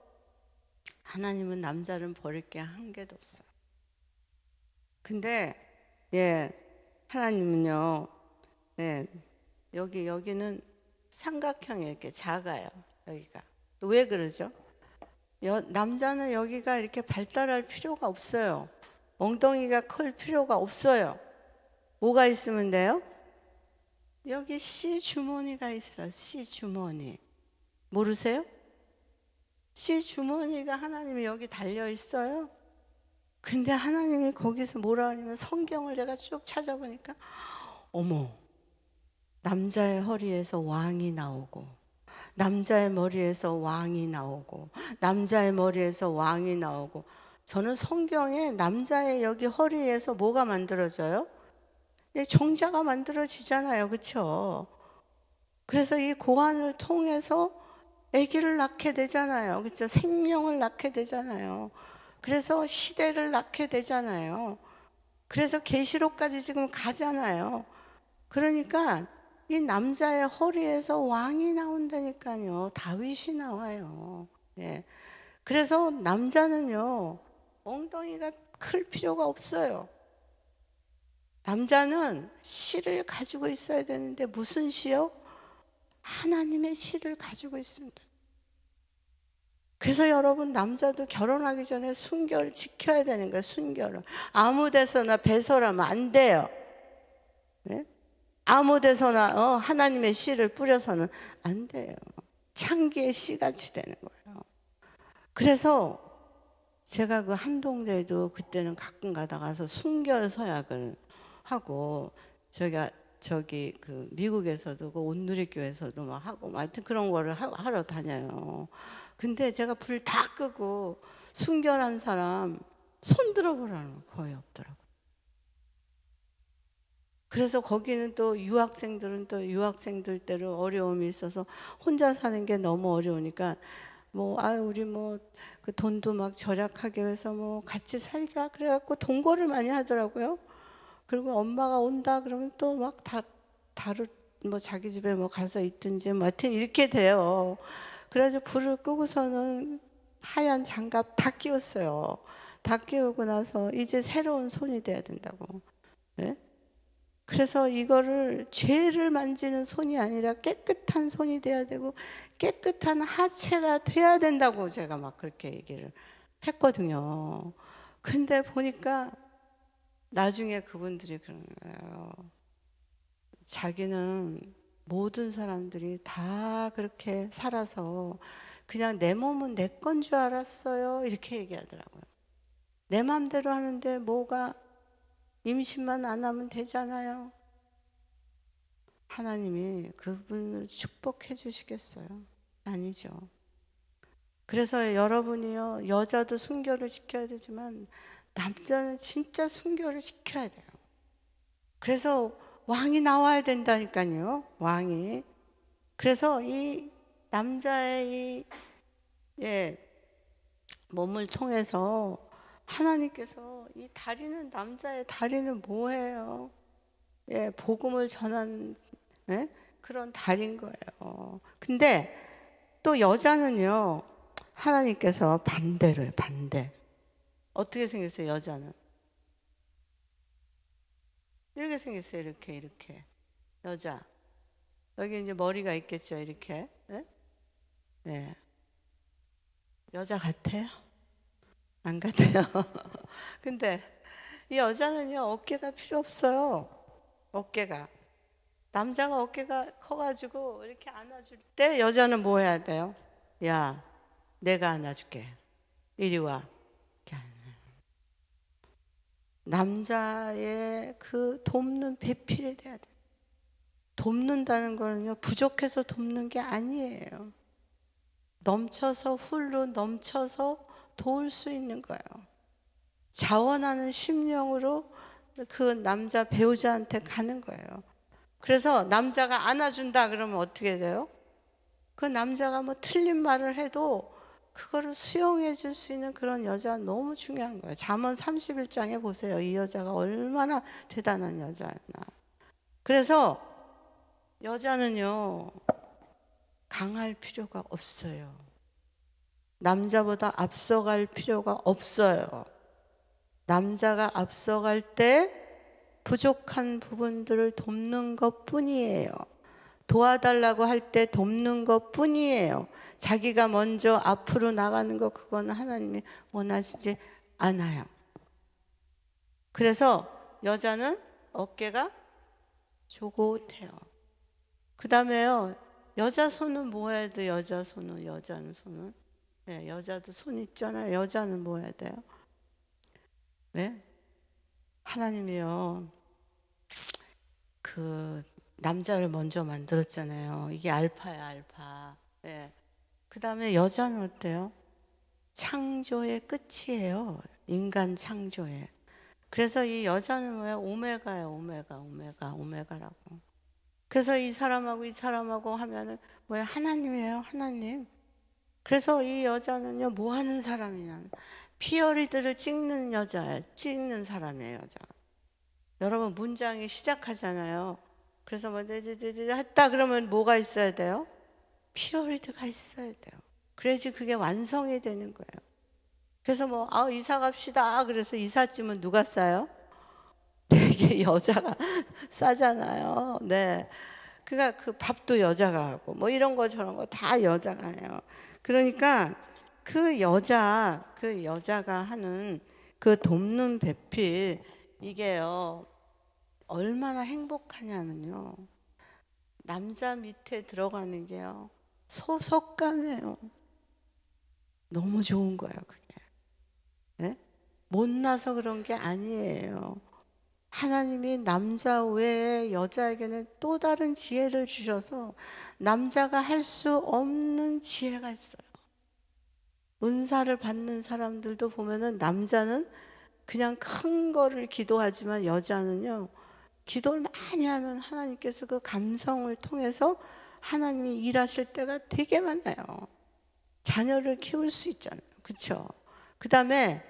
하나님은 남자를 버릴 게 한 개도 없어요. 근데 하나님은요, 여기는 삼각형이 이렇게 작아요. 여기가. 왜 그러죠? 남자는 여기가 이렇게 발달할 필요가 없어요. 엉덩이가 클 필요가 없어요. 뭐가 있으면 돼요? 여기 씨 주머니가 있어요. 씨 주머니. 모르세요? 씨 주머니가 하나님이 여기 달려 있어요. 근데 하나님이 거기서 뭐라 하냐면, 성경을 제가 쭉 찾아보니까 어머, 남자의 허리에서 왕이 나오고, 남자의 머리에서 왕이 나오고, 남자의 머리에서 왕이 나오고. 저는 성경에 남자의 여기 허리에서 뭐가 만들어져요? 정자가 만들어지잖아요. 그렇죠? 그래서 이 고환을 통해서 아기를 낳게 되잖아요. 그렇죠? 생명을 낳게 되잖아요. 그래서 시대를 낳게 되잖아요. 그래서 계시록까지 지금 가잖아요. 그러니까 이 남자의 허리에서 왕이 나온다니까요. 다윗이 나와요. 예. 그래서 남자는요, 엉덩이가 클 필요가 없어요. 남자는 씨를 가지고 있어야 되는데, 무슨 씨요? 하나님의 씨를 가지고 있습니다. 그래서 여러분, 남자도 결혼하기 전에 순결을 지켜야 되는 거예요. 순결을. 아무 데서나 배설하면 안 돼요. 네? 아무 데서나 하나님의 씨를 뿌려서는 안 돼요. 창기의 씨같이 되는 거예요. 그래서 제가 그 한동대에도 그때는 가끔 가다가서 순결 서약을 하고 저기 그 미국에서도 그 온누리교에서도 막 하고 막 하여튼 그런 거를 하러 다녀요. 근데 제가 불 다 끄고 순결한 사람 손 들어보라는 거 거의 없더라고요. 그래서 거기는 또 유학생들은 또 유학생들대로 어려움이 있어서 혼자 사는 게 너무 어려우니까 뭐 우리 뭐 그 돈도 막 절약하게 해서 뭐 같이 살자 그래갖고 동거를 많이 하더라고요. 그리고 엄마가 온다 그러면 또 막 다른 뭐 자기 집에 뭐 가서 있든지 뭐 하여튼 이렇게 돼요. 그래서 불을 끄고서는 하얀 장갑 다 끼웠어요. 다 끼우고 나서 이제 새로운 손이 돼야 된다고. 네? 그래서 이거를 죄를 만지는 손이 아니라 깨끗한 손이 돼야 되고 깨끗한 하체가 돼야 된다고 제가 막 그렇게 얘기를 했거든요. 근데 보니까 나중에 그분들이 그러는 거예요. 자기는 모든 사람들이 다 그렇게 살아서 그냥 내 몸은 내 건 줄 알았어요. 이렇게 얘기하더라고요. 내 마음대로 하는데 뭐가 임신만 안 하면 되잖아요. 하나님이 그분을 축복해 주시겠어요? 아니죠. 그래서 여러분이요, 여자도 순결을 지켜야 되지만 남자는 진짜 순결을 지켜야 돼요. 그래서 왕이 나와야 된다니까요. 왕이. 그래서 이 남자의 몸을 통해서 하나님께서 이 다리는 남자의 다리는 뭐예요? 복음을 전한 그런 다리인 거예요. 근데 또 여자는요, 하나님께서 반대로 해요. 반대. 어떻게 생겼어요? 여자는 이렇게 생겼어요. 이렇게 여자 여기 이제 머리가 있겠죠. 이렇게. 네. 여자 같아요? 안 같아요. 근데 이 여자는요, 어깨가 필요 없어요. 어깨가. 남자가 어깨가 커가지고 이렇게 안아줄 때 여자는 뭐 해야 돼요? 야, 내가 안아줄게. 이리 와. 이렇게 안아요. 남자의 그 돕는 배필이 돼야 돼요. 돕는다는 거는요, 부족해서 돕는 게 아니에요. 넘쳐서 훌로 넘쳐서 도울 수 있는 거예요. 자원하는 심령으로 그 남자 배우자한테 가는 거예요. 그래서 남자가 안아준다 그러면 어떻게 돼요? 그 남자가 뭐 틀린 말을 해도 그거를 수용해 줄 수 있는 그런 여자가 너무 중요한 거예요. 잠언 31장에 보세요. 이 여자가 얼마나 대단한 여자였나. 그래서 여자는요, 강할 필요가 없어요. 남자보다 앞서갈 필요가 없어요. 남자가 앞서갈 때 부족한 부분들을 돕는 것 뿐이에요. 도와달라고 할 때 돕는 것 뿐이에요. 자기가 먼저 앞으로 나가는 거, 그거는 하나님이 원하시지 않아요. 그래서 여자는 어깨가 조곳해요. 그 다음에요, 여자 손은 뭐 해야 돼? 여자는 손은 네, 여자도 손 있잖아요. 여자는 뭐 해야 돼요? 네? 하나님이요, 그 남자를 먼저 만들었잖아요. 이게 알파야, 알파. 네. 그 다음에 여자는 어때요? 창조의 끝이에요. 인간 창조의. 그래서 이 여자는 뭐야? 오메가예요. 오메가라고. 그래서 이 사람하고 하면은 뭐야? 하나님이에요. 하나님. 그래서 이 여자는요, 뭐 하는 사람이냐? 피어리드를 찍는 여자예요. 찍는 사람이에요, 여자. 여러분, 문장이 시작하잖아요. 그래서 뭐 했다 그러면 뭐가 있어야 돼요? 피어리드가 있어야 돼요. 그래야지 그게 완성이 되는 거예요. 그래서 뭐 이사 갑시다. 그래서 이삿짐은 누가 싸요? 되게 여자가 싸잖아요. 네. 그러니까 그 밥도 여자가 하고 뭐 이런 거 저런 거 다 여자가 해요. 그러니까 그 여자가 하는 그 돕는 배필, 이게요, 얼마나 행복하냐면요, 남자 밑에 들어가는 게요, 소속감이에요. 너무 좋은 거예요, 그게. 예? 못나서 그런 게 아니에요. 하나님이 남자 외에 여자에게는 또 다른 지혜를 주셔서 남자가 할 수 없는 지혜가 있어요. 은사를 받는 사람들도 보면은 남자는 그냥 큰 거를 기도하지만 여자는요, 기도를 많이 하면 하나님께서 그 감성을 통해서 하나님이 일하실 때가 되게 많아요. 자녀를 키울 수 있잖아요. 그렇죠? 그 다음에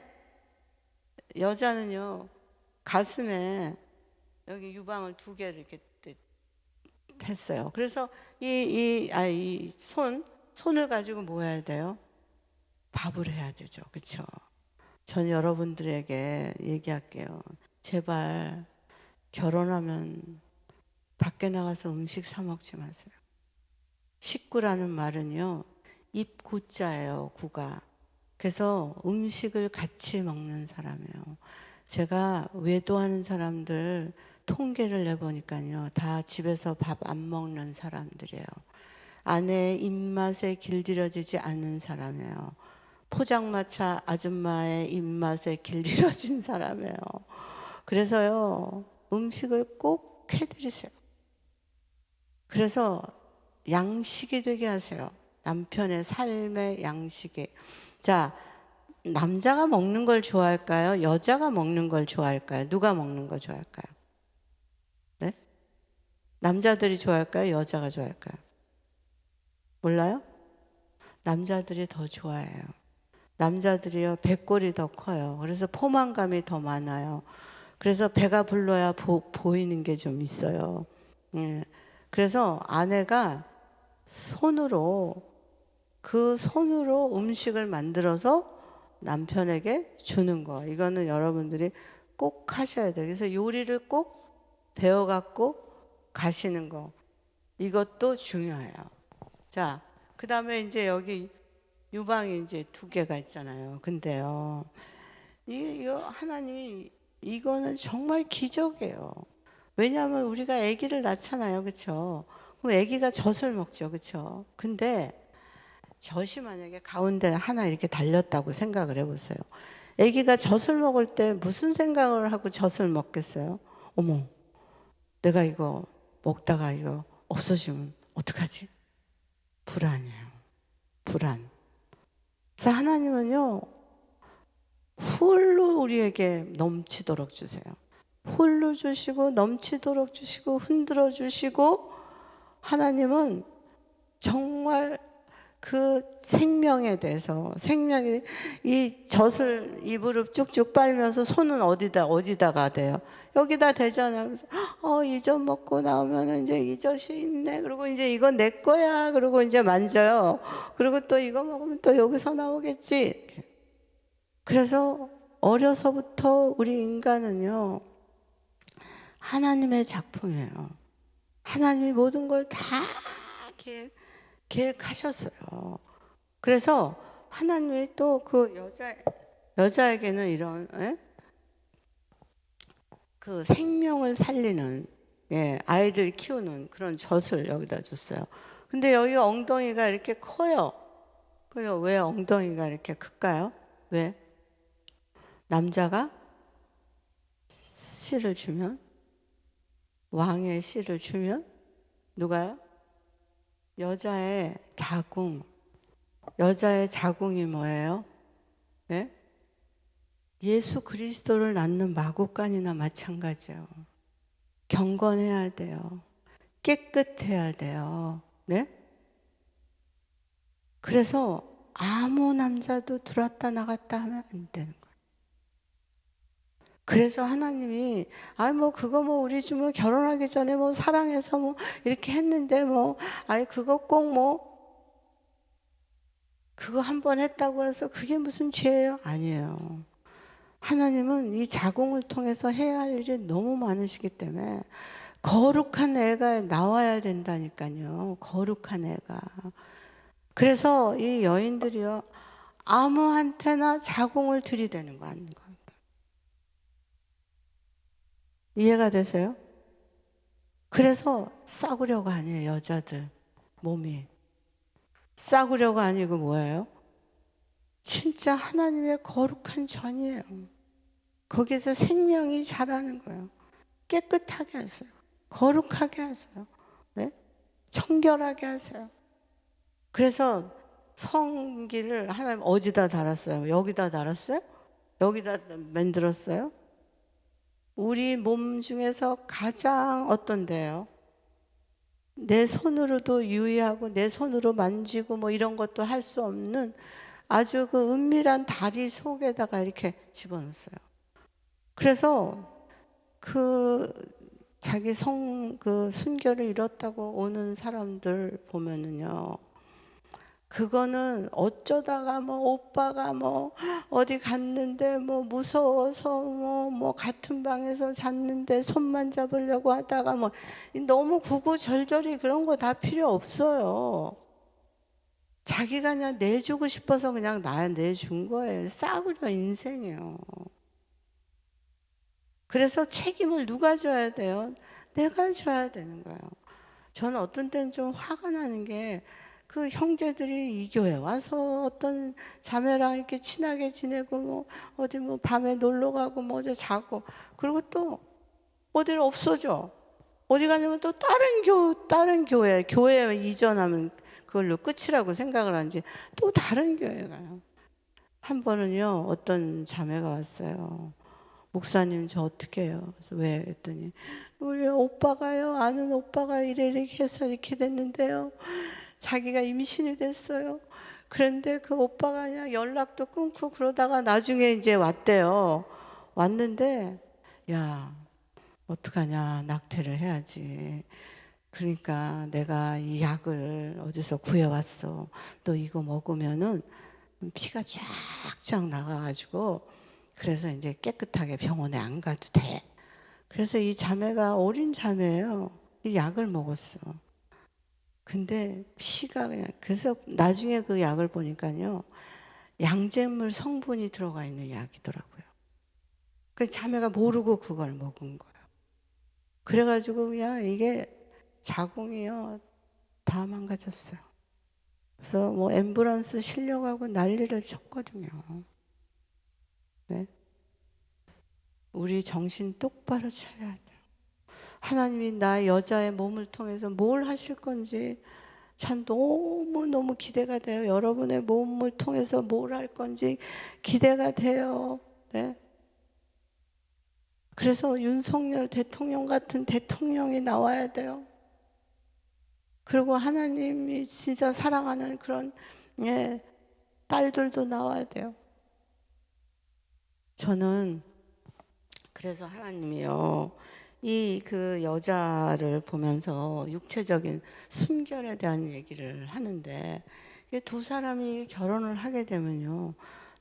여자는요, 가슴에 여기 유방을 2개를 이렇게 했어요. 그래서 손을 가지고 뭐 해야 돼요? 밥을 해야 되죠. 그렇죠? 전 여러분들에게 얘기할게요. 제발 결혼하면 밖에 나가서 음식 사 먹지 마세요. 식구라는 말은요, 입 구자예요, 구가. 그래서 음식을 같이 먹는 사람이에요. 제가 외도하는 사람들 통계를 내보니까요, 다 집에서 밥 안 먹는 사람들이에요. 아내의 입맛에 길들여지지 않는 사람이에요. 포장마차 아줌마의 입맛에 길들여진 사람이에요. 그래서요, 음식을 꼭 해드리세요. 그래서 양식이 되게 하세요. 남편의 삶의 양식이. 자, 남자가 먹는 걸 좋아할까요? 여자가 먹는 걸 좋아할까요? 누가 먹는 걸 좋아할까요? 네? 남자들이 좋아할까요? 여자가 좋아할까요? 몰라요? 남자들이 더 좋아해요. 남자들이요, 배꼴이 더 커요. 그래서 포만감이 더 많아요. 그래서 배가 불러야 보이는 게 좀 있어요. 예. 그래서 아내가 그 손으로 음식을 만들어서 남편에게 주는 거. 이거는 여러분들이 꼭 하셔야 돼요. 그래서 요리를 꼭 배워갖고 가시는 거. 이것도 중요해요. 자, 그 다음에 이제 여기 유방이 이제 2개가 있잖아요. 근데요, 이거 하나님이, 이거는 정말 기적이에요. 왜냐하면 우리가 아기를 낳잖아요. 그렇죠? 그럼 아기가 젖을 먹죠. 그렇죠? 근데 젖이 만약에 가운데 하나 이렇게 달렸다고 생각을 해보세요. 아기가 젖을 먹을 때 무슨 생각을 하고 젖을 먹겠어요? 어머, 내가 이거 먹다가 이거 없어지면 어떡하지? 불안이에요. 불안. 그래서 하나님은요, 훌로 우리에게 넘치도록 주세요. 훌로 주시고 넘치도록 주시고 흔들어 주시고, 하나님은 정말 그 생명에 대해서, 생명이 이 젖을 입으로 쭉쭉 빨면서 손은 어디다가 대요? 여기다 대잖아요. 그래서 이 젖 먹고 나오면 이제 이 젖이 있네. 그리고 이제 이건 내 거야. 그리고 이제 만져요. 그리고 또 이거 먹으면 또 여기서 나오겠지. 그래서 어려서부터 우리 인간은요, 하나님의 작품이에요. 하나님이 모든 걸 다 계획하셨어요. 그래서 하나님이 또 그 여자에게는 이런 그 생명을 살리는, 아이들 키우는 그런 젖을 여기다 줬어요. 근데 여기 엉덩이가 이렇게 커요. 그래요. 왜 엉덩이가 이렇게 클까요? 왜? 남자가 씨를 주면, 왕의 씨를 주면 누가요? 여자의 자궁이 뭐예요? 네? 예수 그리스도를 낳는 마구간이나 마찬가지예요. 경건해야 돼요. 깨끗해야 돼요. 네? 그래서 아무 남자도 들어왔다 나갔다 하면 안 되는 거예요. 그래서 하나님이 그거 우리 좀 결혼하기 전에 사랑해서 이렇게 했는데 그거 꼭 그거 한 번 했다고 해서 그게 무슨 죄예요? 아니에요. 하나님은 이 자궁을 통해서 해야 할 일이 너무 많으시기 때문에 거룩한 애가 나와야 된다니까요. 거룩한 애가. 그래서 이 여인들이요, 아무한테나 자궁을 들이대는 거 아닌 거예요. 이해가 되세요? 그래서 싸구려가 아니에요, 여자들 몸이. 싸구려가 아니고 뭐예요? 진짜 하나님의 거룩한 전이에요. 거기서 생명이 자라는 거예요. 깨끗하게 하세요. 거룩하게 하세요. 네? 청결하게 하세요. 그래서 성기를 하나님 어디다 달았어요? 여기다 달았어요? 여기다 만들었어요? 우리 몸 중에서 가장 어떤데요? 내 손으로도 유의하고 내 손으로 만지고 뭐 이런 것도 할 수 없는 아주 그 은밀한 다리 속에다가 이렇게 집어넣었어요. 그래서 그 자기 그 순결을 잃었다고 오는 사람들 보면은요, 그거는 어쩌다가 뭐 오빠가 뭐 어디 갔는데 뭐 무서워서 뭐 같은 방에서 잤는데 손만 잡으려고 하다가 뭐 너무 구구절절히 그런 거 다 필요 없어요. 자기가 그냥 내주고 싶어서 그냥 내준 거예요. 싸구려 인생이에요. 그래서 책임을 누가 져야 돼요? 내가 져야 되는 거예요. 저는 어떤 때는 좀 화가 나는 게 그 형제들이 이 교회 와서 어떤 자매랑 이렇게 친하게 지내고 뭐 어디 뭐 밤에 놀러 가고 뭐 어디 자고 그리고 또 어디를 없어져. 어디 가냐면 또 다른 교회에 이전하면 그걸로 끝이라고 생각을 하는지 또 다른 교회 가요. 한 번은요, 어떤 자매가 왔어요. 목사님 저 어떻게 해요? 그래서 왜? 했더니 우리 오빠가요, 아는 오빠가 이렇게 해서 이렇게 됐는데요, 자기가 임신이 됐어요. 그런데 그 오빠가 그냥 연락도 끊고 그러다가 나중에 이제 왔대요. 왔는데 야 어떡하냐, 낙태를 해야지. 그러니까 내가 이 약을 어디서 구해왔어. 너 이거 먹으면은 피가 쫙쫙 나가가지고 그래서 이제 깨끗하게 병원에 안 가도 돼. 그래서 이 자매가 어린 자매예요. 이 약을 먹었어. 근데 피가 그냥, 그래서 나중에 그 약을 보니까요, 양잿물 성분이 들어가 있는 약이더라고요. 그 자매가 모르고 그걸 먹은 거예요. 그래가지고 그냥 이게 자궁이요 다 망가졌어요. 그래서 뭐 앰뷸런스 실려가고 난리를 쳤거든요. 네? 우리 정신 똑바로 차려야 돼요. 하나님이 나 여자의 몸을 통해서 뭘 하실 건지 참 너무너무 기대가 돼요. 여러분의 몸을 통해서 뭘 할 건지 기대가 돼요. 네? 그래서 윤석열 대통령 같은 대통령이 나와야 돼요. 그리고 하나님이 진짜 사랑하는 그런 딸들도 나와야 돼요. 저는 그래서 하나님이요, 이 그 여자를 보면서 육체적인 순결에 대한 얘기를 하는데, 두 사람이 결혼을 하게 되면요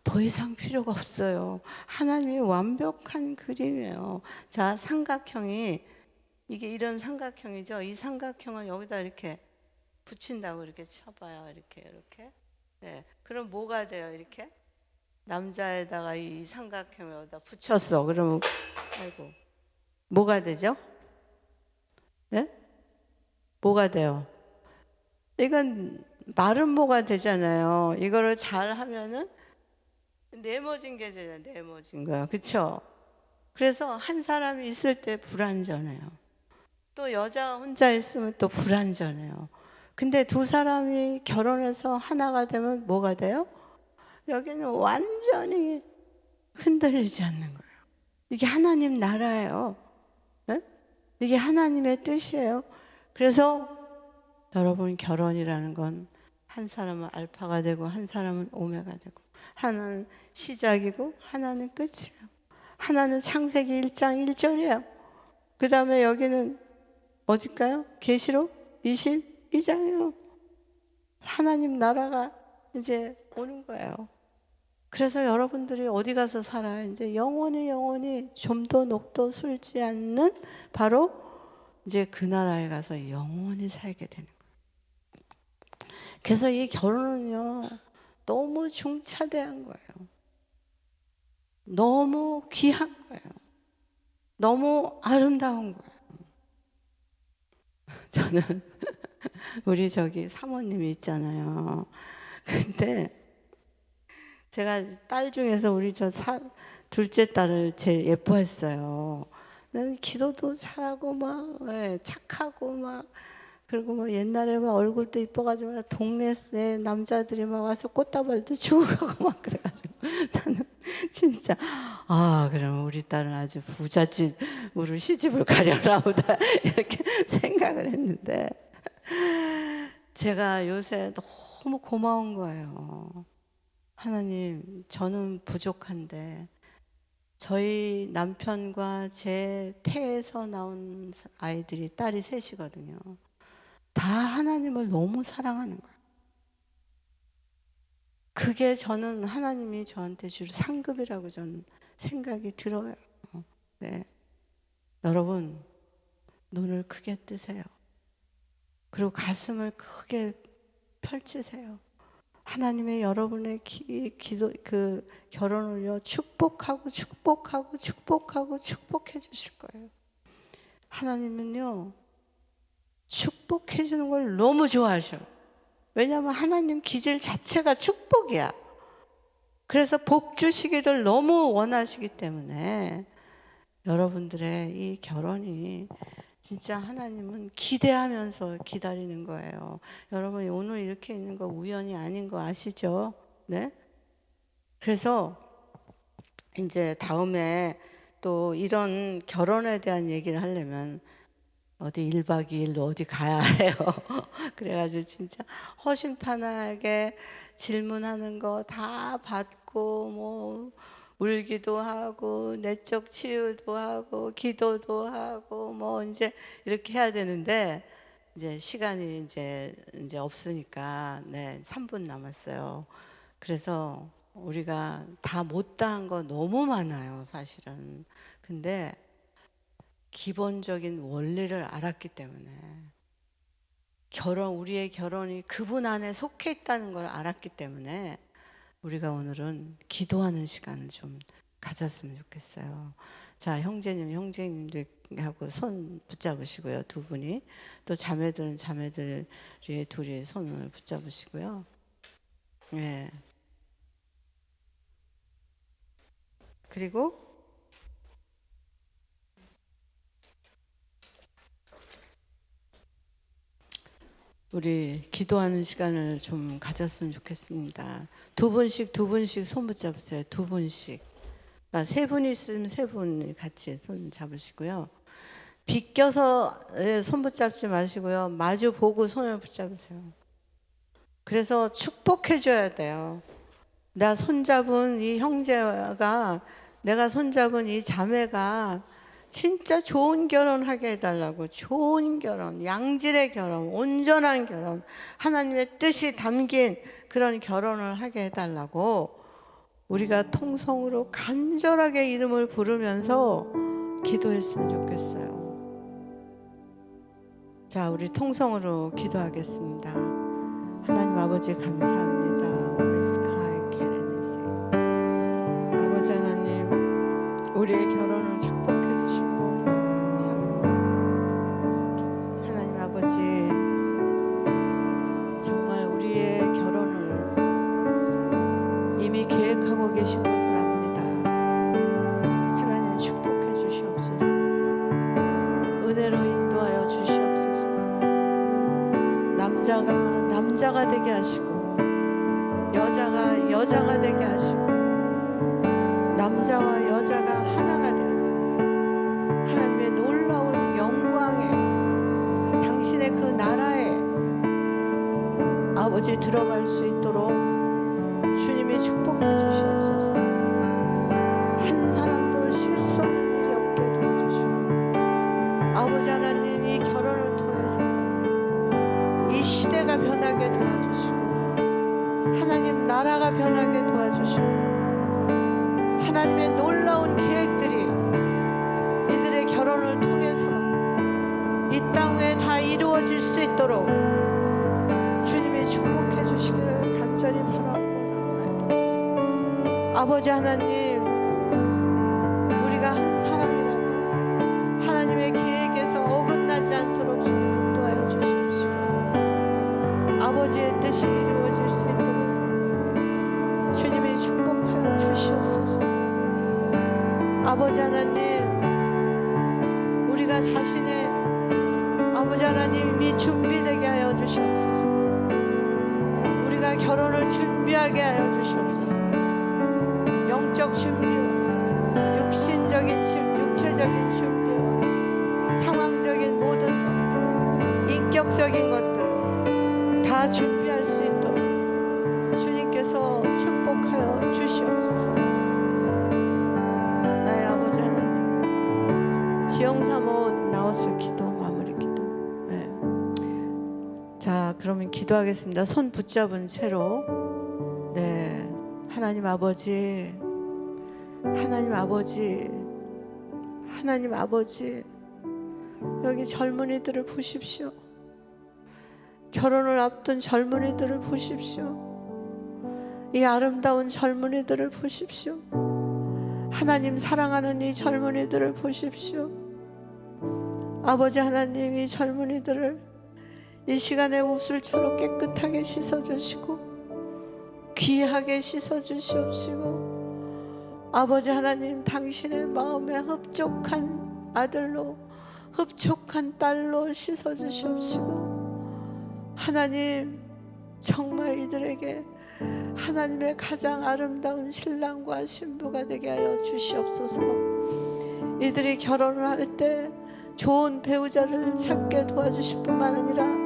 더 이상 필요가 없어요. 하나님의 완벽한 그림이에요. 자, 삼각형이 이게 이런 삼각형이죠. 이 삼각형을 여기다 이렇게 붙인다고 이렇게 쳐봐요. 이렇게. 네. 그럼 뭐가 돼요? 이렇게 남자에다가 이 삼각형을 여기다 붙였어. 그러면 아이고 뭐가 되죠? 네? 뭐가 돼요? 이건 마름모가 되잖아요. 이거를 잘 하면은 네모진 게 되잖아요. 네모진 거요. 그렇죠? 그래서 한 사람이 있을 때 불안전해요. 또 여자가 혼자 있으면 또 불안전해요. 근데 두 사람이 결혼해서 하나가 되면 뭐가 돼요? 여기는 완전히 흔들리지 않는 거예요. 이게 하나님 나라예요. 네? 이게 하나님의 뜻이에요. 그래서 여러분, 결혼이라는 건 한 사람은 알파가 되고 한 사람은 오메가 되고, 하나는 시작이고 하나는 끝이에요. 하나는 창세기 1장 1절이에요. 그 다음에 여기는 어딜까요? 계시록 22장이에요. 하나님 나라가 이제 오는 거예요. 그래서 여러분들이 어디 가서 살아요? 이제 영원히 좀도 녹도 술지 않는 바로 이제 그 나라에 가서 영원히 살게 되는 거예요. 그래서 이 결혼은요 너무 중차대한 거예요. 너무 귀한 거예요. 너무 아름다운 거예요. 저는 우리 저기 사모님이 있잖아요. 근데 제가 딸 중에서 우리 둘째 딸을 제일 예뻐했어요. 나는 기도도 잘하고 막 착하고 막 그리고 뭐 옛날에 막 얼굴도 이뻐가지고 동네 남자들이 막 와서 꽃다발도 주고 가고 막 그래가지고 나는 진짜 그럼 우리 딸은 아주 부잣집으로 시집을 가려나 보다 이렇게 생각을 했는데 제가 요새 너무 고마운 거예요. 하나님, 저는 부족한데 저희 남편과 제 태에서 나온 아이들이 딸이 셋이거든요. 다 하나님을 너무 사랑하는 거예요. 그게 저는 하나님이 저한테 줄 상급이라고 저는 생각이 들어요. 네. 여러분, 눈을 크게 뜨세요. 그리고 가슴을 크게 펼치세요. 하나님의 여러분의 결혼을요 축복하고 축복하고 축복하고 축복해 주실 거예요. 하나님은요 축복해 주는 걸 너무 좋아하셔. 왜냐하면 하나님 기질 자체가 축복이야. 그래서 복 주시기를 너무 원하시기 때문에 여러분들의 이 결혼이 진짜 하나님은 기대하면서 기다리는 거예요. 여러분 오늘 이렇게 있는 거 우연이 아닌 거 아시죠? 네? 그래서 이제 다음에 또 이런 결혼에 대한 얘기를 하려면 어디 1박 2일로 어디 가야 해요. 그래가지고 진짜 허심탄회하게 질문하는 거 다 받고 뭐 울기도 하고 내적 치유도 하고 기도도 하고 뭐 이제 이렇게 해야 되는데 이제 시간이 이제 없으니까 3분 남았어요. 그래서 우리가 다 못다한 거 너무 많아요, 사실은. 근데 기본적인 원리를 알았기 때문에 우리의 결혼이 그분 안에 속해 있다는 걸 알았기 때문에 우리가 오늘은 기도하는 시간을 좀 가졌으면 좋겠어요. 자, 형제님들하고 손 붙잡으시고요. 두 분이. 또 자매들은 자매들이 둘이 손을 붙잡으시고요. 예. 그리고 우리 기도하는 시간을 좀 가졌으면 좋겠습니다. 두 분씩 손 붙잡으세요. 두 분씩. 세 분이 있으면 세 분이 같이 손 잡으시고요. 비껴서 손 붙잡지 마시고요. 마주 보고 손을 붙잡으세요. 그래서 축복해 줘야 돼요. 내가 손잡은 이 형제가, 내가 손잡은 이 자매가 진짜 좋은 결혼하게 해달라고. 좋은 결혼, 양질의 결혼, 온전한 결혼, 하나님의 뜻이 담긴 그런 결혼을 하게 해달라고 우리가 통성으로 간절하게 이름을 부르면서 기도했으면 좋겠어요. 자, 우리 통성으로 기도하겠습니다. 하나님 아버지 감사합니다. 아버지 하나님, 우리의 결혼을 축복해 주신 거 감사합니다. 하나님 아버지, 정말 우리의 결혼을 이미 계획하고 계신 것을 압니다. 하나님 축복해 주시옵소서. 은혜로 인도하여 주시옵소서. 남자가 되게 하시고 여자가 되게 하시고 남자와 여자가 하나가 되어서 하나님의 놀라운 영광에 당신의 그 나라에 아버지 들어갈 수 있도록 주님이 축복해 주시옵소서. 한 사람도 실수하는 일이 없게 도와주시고 아버지 하나님, 이 결혼을 통해서 이 시대가 변하게 도와주시고 하나님 나라가 변하게 도와주시고 하나님의 놀라운 계획들이 이들의 결혼을 통해서 이 땅에 다 이루어질 수 있도록 주님이 축복해 주시기를 간절히 바라고 나옵니다. 아버지 하나님, 우리가 한 사람이라도 하나님의 계획에서 어긋나지 않도록 주님 인도하여 주시옵시고 하나님, 우리가 자신의 아버지 하나님이 준비되게 하여 주시옵소서. 우리가 결혼을 준비하게 하여 주시옵소서. 영적 준비와 육신적인 육체적인 준비와 상황적인 모든 것들, 인격적인 것들 다 준비할 수 있도록 주님께서 축복하여 주시옵소서. 나의 아버지 하나님, 지영사모 나와서 기도 마무리 기도. 네. 자, 그러면 기도하겠습니다. 손 붙잡은 채로. 네, 하나님 아버지, 하나님 아버지, 하나님 아버지, 여기 젊은이들을 보십시오. 결혼을 앞둔 젊은이들을 보십시오. 이 아름다운 젊은이들을 보십시오. 하나님 사랑하는 이 젊은이들을 보십시오. 아버지 하나님, 이 젊은이들을 이 시간에 우슬처럼 깨끗하게 씻어주시고 귀하게 씻어주시옵시고, 아버지 하나님, 당신의 마음에 흡족한 아들로, 흡족한 딸로 씻어주시옵시고, 하나님 정말 이들에게 하나님의 가장 아름다운 신랑과 신부가 되게 하여 주시옵소서. 이들이 결혼을 할 때 좋은 배우자를 찾게 도와주실 뿐만 아니라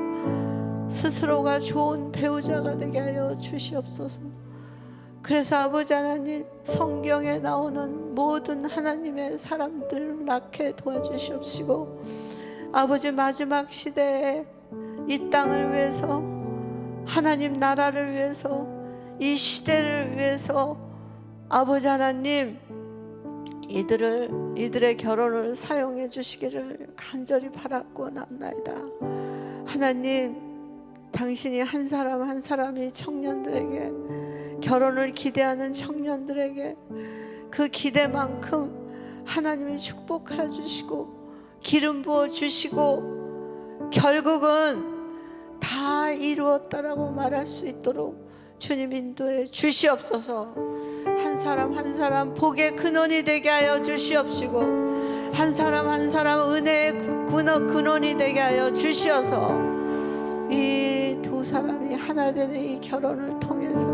스스로가 좋은 배우자가 되게 하여 주시옵소서. 그래서 아버지 하나님, 성경에 나오는 모든 하나님의 사람들을 낳게 도와주시옵시고, 아버지 마지막 시대에 이 땅을 위해서, 하나님 나라를 위해서, 이 시대를 위해서 아버지 하나님, 이들의 결혼을 사용해 주시기를 간절히 바라고 나옵나이다. 하나님, 당신이 한 사람 한 사람이 청년들에게, 결혼을 기대하는 청년들에게 그 기대만큼 하나님이 축복해 주시고 기름 부어 주시고 결국은 다 이루었다라고 말할 수 있도록 주님 인도해 주시옵소서. 한 사람 한 사람 복의 근원이 되게 하여 주시옵시고, 한 사람 한 사람 은혜의 근원이 되게 하여 주시어서 이 두 사람이 하나 되는 이 결혼을 통해서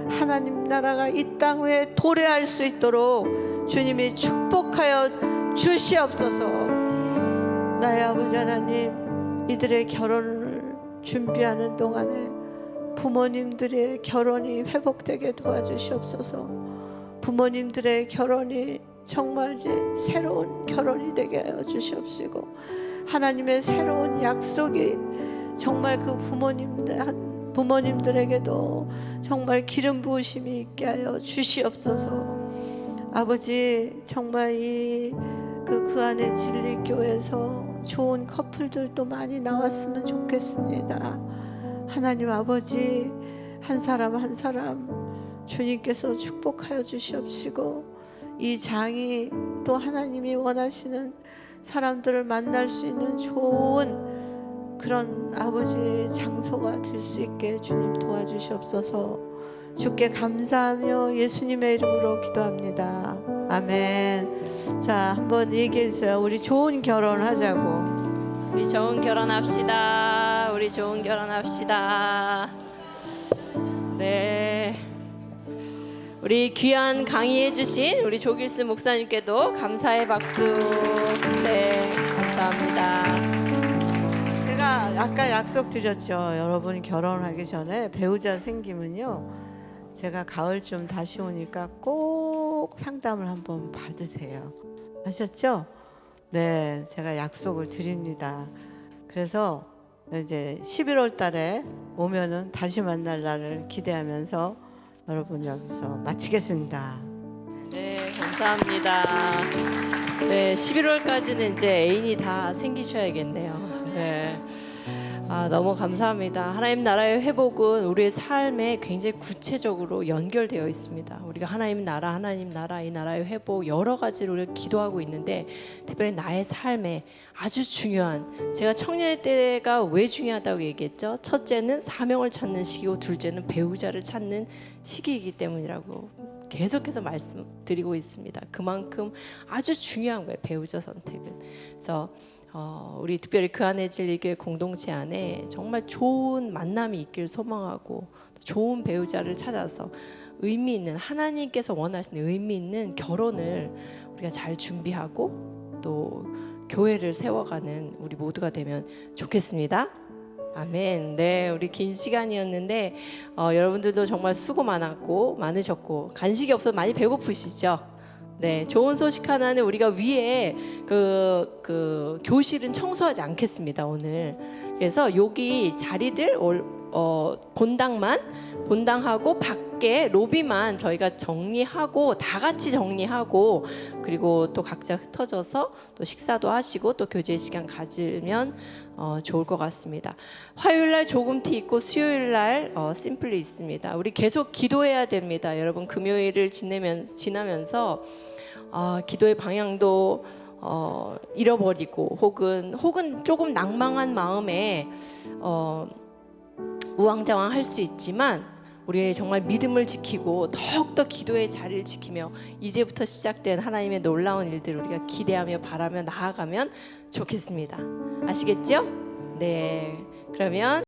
하나님 나라가 이 땅 위에 도래할 수 있도록 주님이 축복하여 주시옵소서. 나의 아버지 하나님, 이들의 결혼을 준비하는 동안에 부모님들의 결혼이 회복되게 도와주시옵소서. 부모님들의 결혼이 정말 새로운 결혼이 되게 하여 주시옵시고, 하나님의 새로운 약속이 정말 그 부모님들에게도 정말 기름 부으심이 있게 하여 주시옵소서. 아버지, 정말 그 안에 진리교회에서 좋은 커플들도 많이 나왔으면 좋겠습니다. 하나님 아버지, 한 사람 한 사람 주님께서 축복하여 주시옵시고, 이 장이 또 하나님이 원하시는 사람들을 만날 수 있는 좋은 그런 아버지의 장소가 될 수 있게 주님 도와주시옵소서. 주께 감사하며 예수님의 이름으로 기도합니다. 아멘. 자, 한번 얘기해 주세요. 우리 좋은 결혼하자고. 우리 좋은 결혼합시다. 우리 좋은 결혼합시다. 네. 우리 귀한 강의해 주신 우리 조길스 목사님께도 감사의 박수. 네, 감사합니다. 제가 아까 약속드렸죠. 여러분 결혼하기 전에 배우자 생기면요, 제가 가을쯤 다시 오니까 꼭 상담을 한번 받으세요. 아셨죠? 네, 제가 약속을 드립니다. 그래서 이제 11월 달에 오면은 다시 만날 날을 기대하면서 여러분 여기서 마치겠습니다. 네, 감사합니다. 네, 11월까지는 이제 애인이 다 생기셔야겠네요. 네. 너무 감사합니다. 하나님 나라의 회복은 우리의 삶에 굉장히 구체적으로 연결되어 있습니다. 우리가 하나님 나라, 이 나라의 회복 여러 가지로 우리가 기도하고 있는데, 특별히 나의 삶에 아주 중요한, 제가 청년의 때가 왜 중요하다고 얘기했죠? 첫째는 사명을 찾는 시기고, 둘째는 배우자를 찾는 시기이기 때문이라고 계속해서 말씀드리고 있습니다. 그만큼 아주 중요한 거예요, 배우자 선택은. 그래서 우리 특별히 그 안에 진리교회 공동체 안에 정말 좋은 만남이 있길 소망하고 좋은 배우자를 찾아서 의미 있는, 하나님께서 원하시는 의미 있는 결혼을 우리가 잘 준비하고 또 교회를 세워가는 우리 모두가 되면 좋겠습니다. 아멘. 네, 우리 긴 시간이었는데 여러분들도 정말 수고 많으셨고 간식이 없어서 많이 배고프시죠? 네, 좋은 소식 하나는 우리가 위에 그 교실은 청소하지 않겠습니다, 오늘. 그래서 여기 자리들 본당하고 밖에 로비만 저희가 정리하고 다 같이 정리하고 그리고 또 각자 흩어져서 또 식사도 하시고 또 교제 시간 가지면 좋을 것 같습니다. 화요일 날 조금티 있고 수요일 날 심플리 있습니다. 우리 계속 기도해야 됩니다. 여러분 금요일을 지나면서 기도의 방향도 잃어버리고 혹은 조금 낭망한 마음에 우왕좌왕 할 수 있지만 우리의 정말 믿음을 지키고 더욱더 기도의 자리를 지키며 이제부터 시작된 하나님의 놀라운 일들을 우리가 기대하며 바라며 나아가면 좋겠습니다. 아시겠죠? 네, 그러면